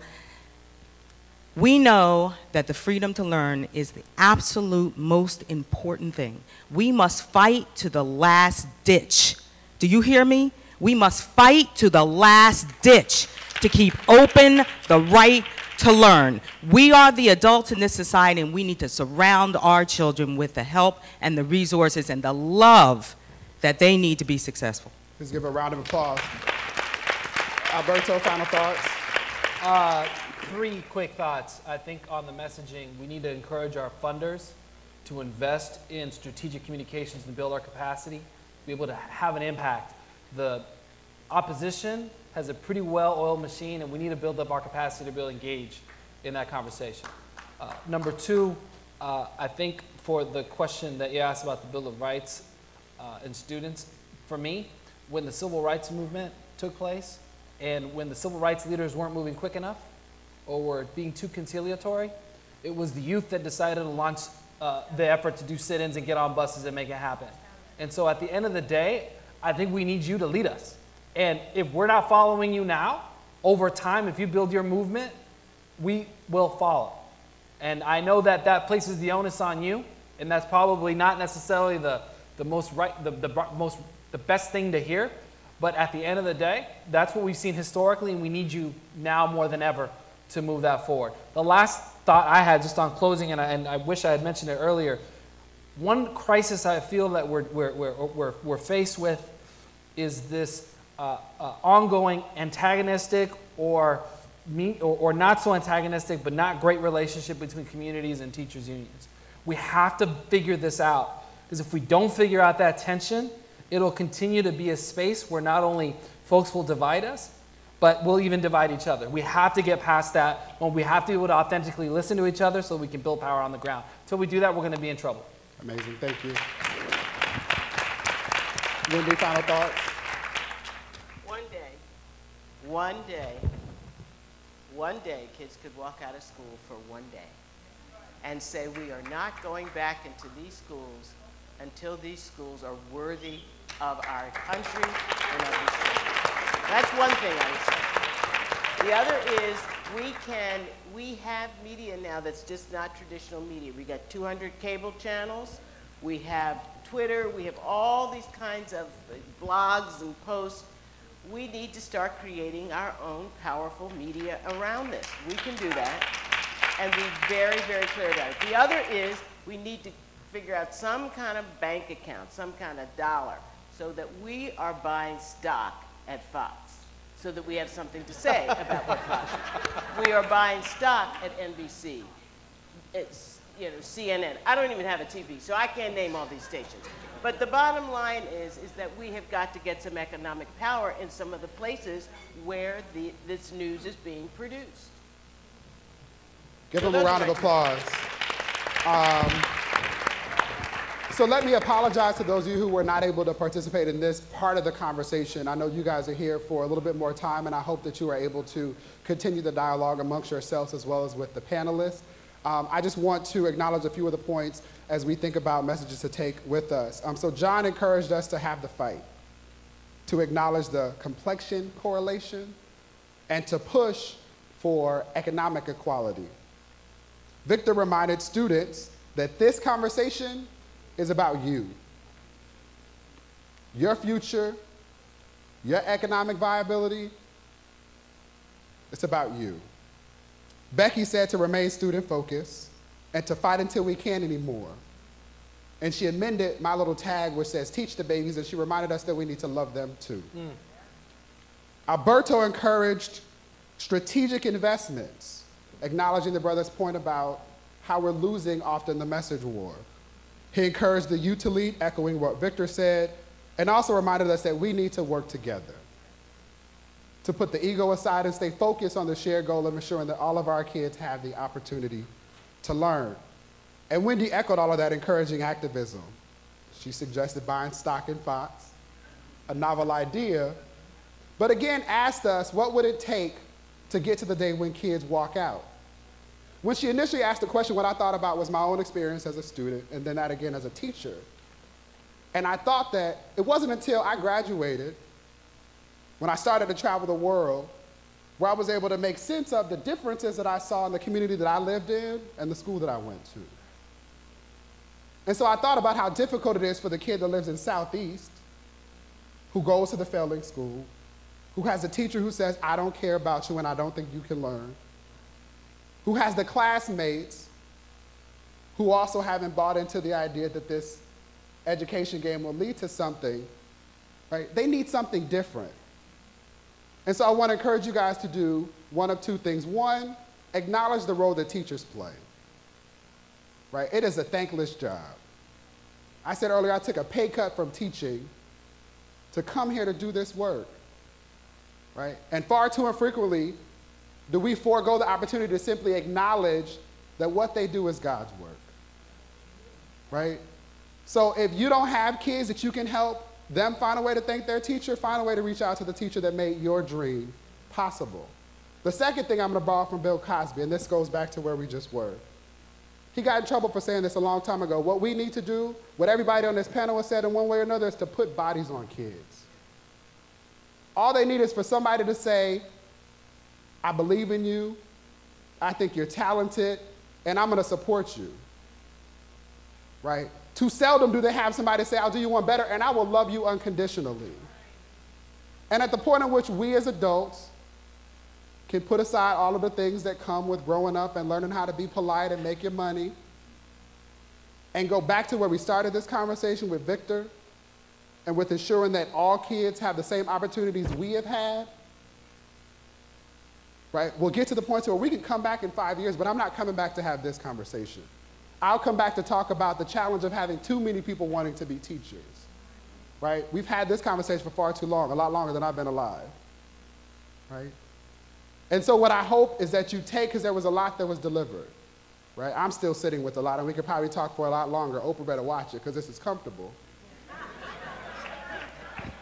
we know that the freedom to learn is the absolute most important thing. We must fight to the last ditch. Do you hear me? We must fight to the last ditch to keep open the right to learn. We are the adults in this society, and we need to surround our children with the help and the resources and the love that they need to be successful. Let's give a round of applause. Alberto, final thoughts? 3 quick thoughts. I think on the messaging, we need to encourage our funders to invest in strategic communications and build our capacity, be able to have an impact. The opposition has a pretty well-oiled machine, and we need to build up our capacity to be able to engage in that conversation. Number 2, I think for the question that you asked about the Bill of Rights and students, for me, when the civil rights movement took place, and when the civil rights leaders weren't moving quick enough or were being too conciliatory, it was the youth that decided to launch the effort to do sit-ins and get on buses and make it happen. And so at the end of the day, I think we need you to lead us. And if we're not following you now, over time, if you build your movement, we will follow. And I know that that places the onus on you, and that's probably not necessarily the best thing to hear. But at the end of the day, that's what we've seen historically, and we need you now more than ever to move that forward. The last thought I had just on closing, and I wish I had mentioned it earlier, one crisis I feel that we're faced with is this ongoing antagonistic or not so antagonistic but not great relationship between communities and teachers' unions. We have to figure this out, because if we don't figure out that tension, it'll continue to be a space where not only folks will divide us, but we'll even divide each other. We have to get past that. Well, we have to be able to authentically listen to each other so we can build power on the ground. Until we do that, we're going to be in trouble. Amazing. Thank you. Wendy, final thoughts? One day, kids could walk out of school for one day and say, we are not going back into these schools until these schools are worthy of our country and of the state. That's one thing I would say. The other is we have media now that's just not traditional media. We got 200 cable channels. We have Twitter. We have all these kinds of blogs and posts. We need to start creating our own powerful media around this. We can do that and be very, very clear about it. The other is we need to figure out some kind of bank account, some kind of dollar, so that we are buying stock at Fox, so that we have something to say about what Fox is. We are buying stock at NBC, it's, CNN. I don't even have a TV, so I can't name all these stations. But the bottom line is that we have got to get some economic power in some of the places where this news is being produced. Give them a round of applause. So let me apologize to those of you who were not able to participate in this part of the conversation. I know you guys are here for a little bit more time, and I hope that you are able to continue the dialogue amongst yourselves as well as with the panelists. I just want to acknowledge a few of the points as we think about messages to take with us. So John encouraged us to have the fight, to acknowledge the complexion correlation, and to push for economic equality. Victor reminded students that this conversation is about you, your future, your economic viability. It's about you. Becky said to remain student focused and to fight until we can't anymore. And she amended my little tag which says teach the babies, and she reminded us that we need to love them too. Alberto encouraged strategic investments, acknowledging the brother's point about how we're losing often the message war. He encouraged the youth to lead, echoing what Victor said, and also reminded us that we need to work together, to put the ego aside and stay focused on the shared goal of ensuring that all of our kids have the opportunity to learn. And Wendy echoed all of that, encouraging activism. She suggested buying stock in Fox, a novel idea, but again asked us what would it take to get to the day when kids walk out. When she initially asked the question, what I thought about was my own experience as a student, and then that again as a teacher. And I thought that it wasn't until I graduated, when I started to travel the world, where I was able to make sense of the differences that I saw in the community that I lived in and the school that I went to. And so I thought about how difficult it is for the kid that lives in Southeast, who goes to the failing school, who has a teacher who says, I don't care about you and I don't think you can learn, who has the classmates who also haven't bought into the idea that this education game will lead to something, right? They need something different. And so I want to encourage you guys to do one of two things. One, acknowledge the role that teachers play, right? It is a thankless job. I said earlier I took a pay cut from teaching to come here to do this work, right? And far too infrequently do we forego the opportunity to simply acknowledge that what they do is God's work, right? So if you don't have kids that you can help them find a way to thank their teacher, find a way to reach out to the teacher that made your dream possible. The second thing I'm going to borrow from Bill Cosby, and this goes back to where we just were. He got in trouble for saying this a long time ago. What we need to do, what everybody on this panel has said in one way or another, is to put bodies on kids. All they need is for somebody to say, I believe in you, I think you're talented, and I'm gonna support you, right? Too seldom do they have somebody say, I'll do you one better, and I will love you unconditionally. And at the point in which we as adults can put aside all of the things that come with growing up and learning how to be polite and make your money, and go back to where we started this conversation with Victor, and with ensuring that all kids have the same opportunities we have had, right? We'll get to the point where we can come back in 5 years, but I'm not coming back to have this conversation. I'll come back to talk about the challenge of having too many people wanting to be teachers, right? We've had this conversation for far too long, a lot longer than I've been alive, right? And so what I hope is that you take, because there was a lot that was delivered, right? I'm still sitting with a lot, and we could probably talk for a lot longer. Oprah better watch it, because this is comfortable.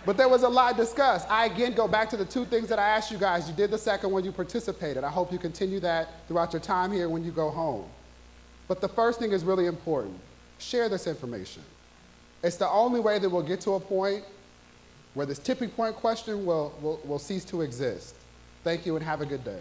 But there was a lot discussed. I again go back to the two things that I asked you guys. You did the second one, you participated. I hope you continue that throughout your time here when you go home. But the first thing is really important. Share this information. It's the only way that we'll get to a point where this tipping point question will cease to exist. Thank you and have a good day.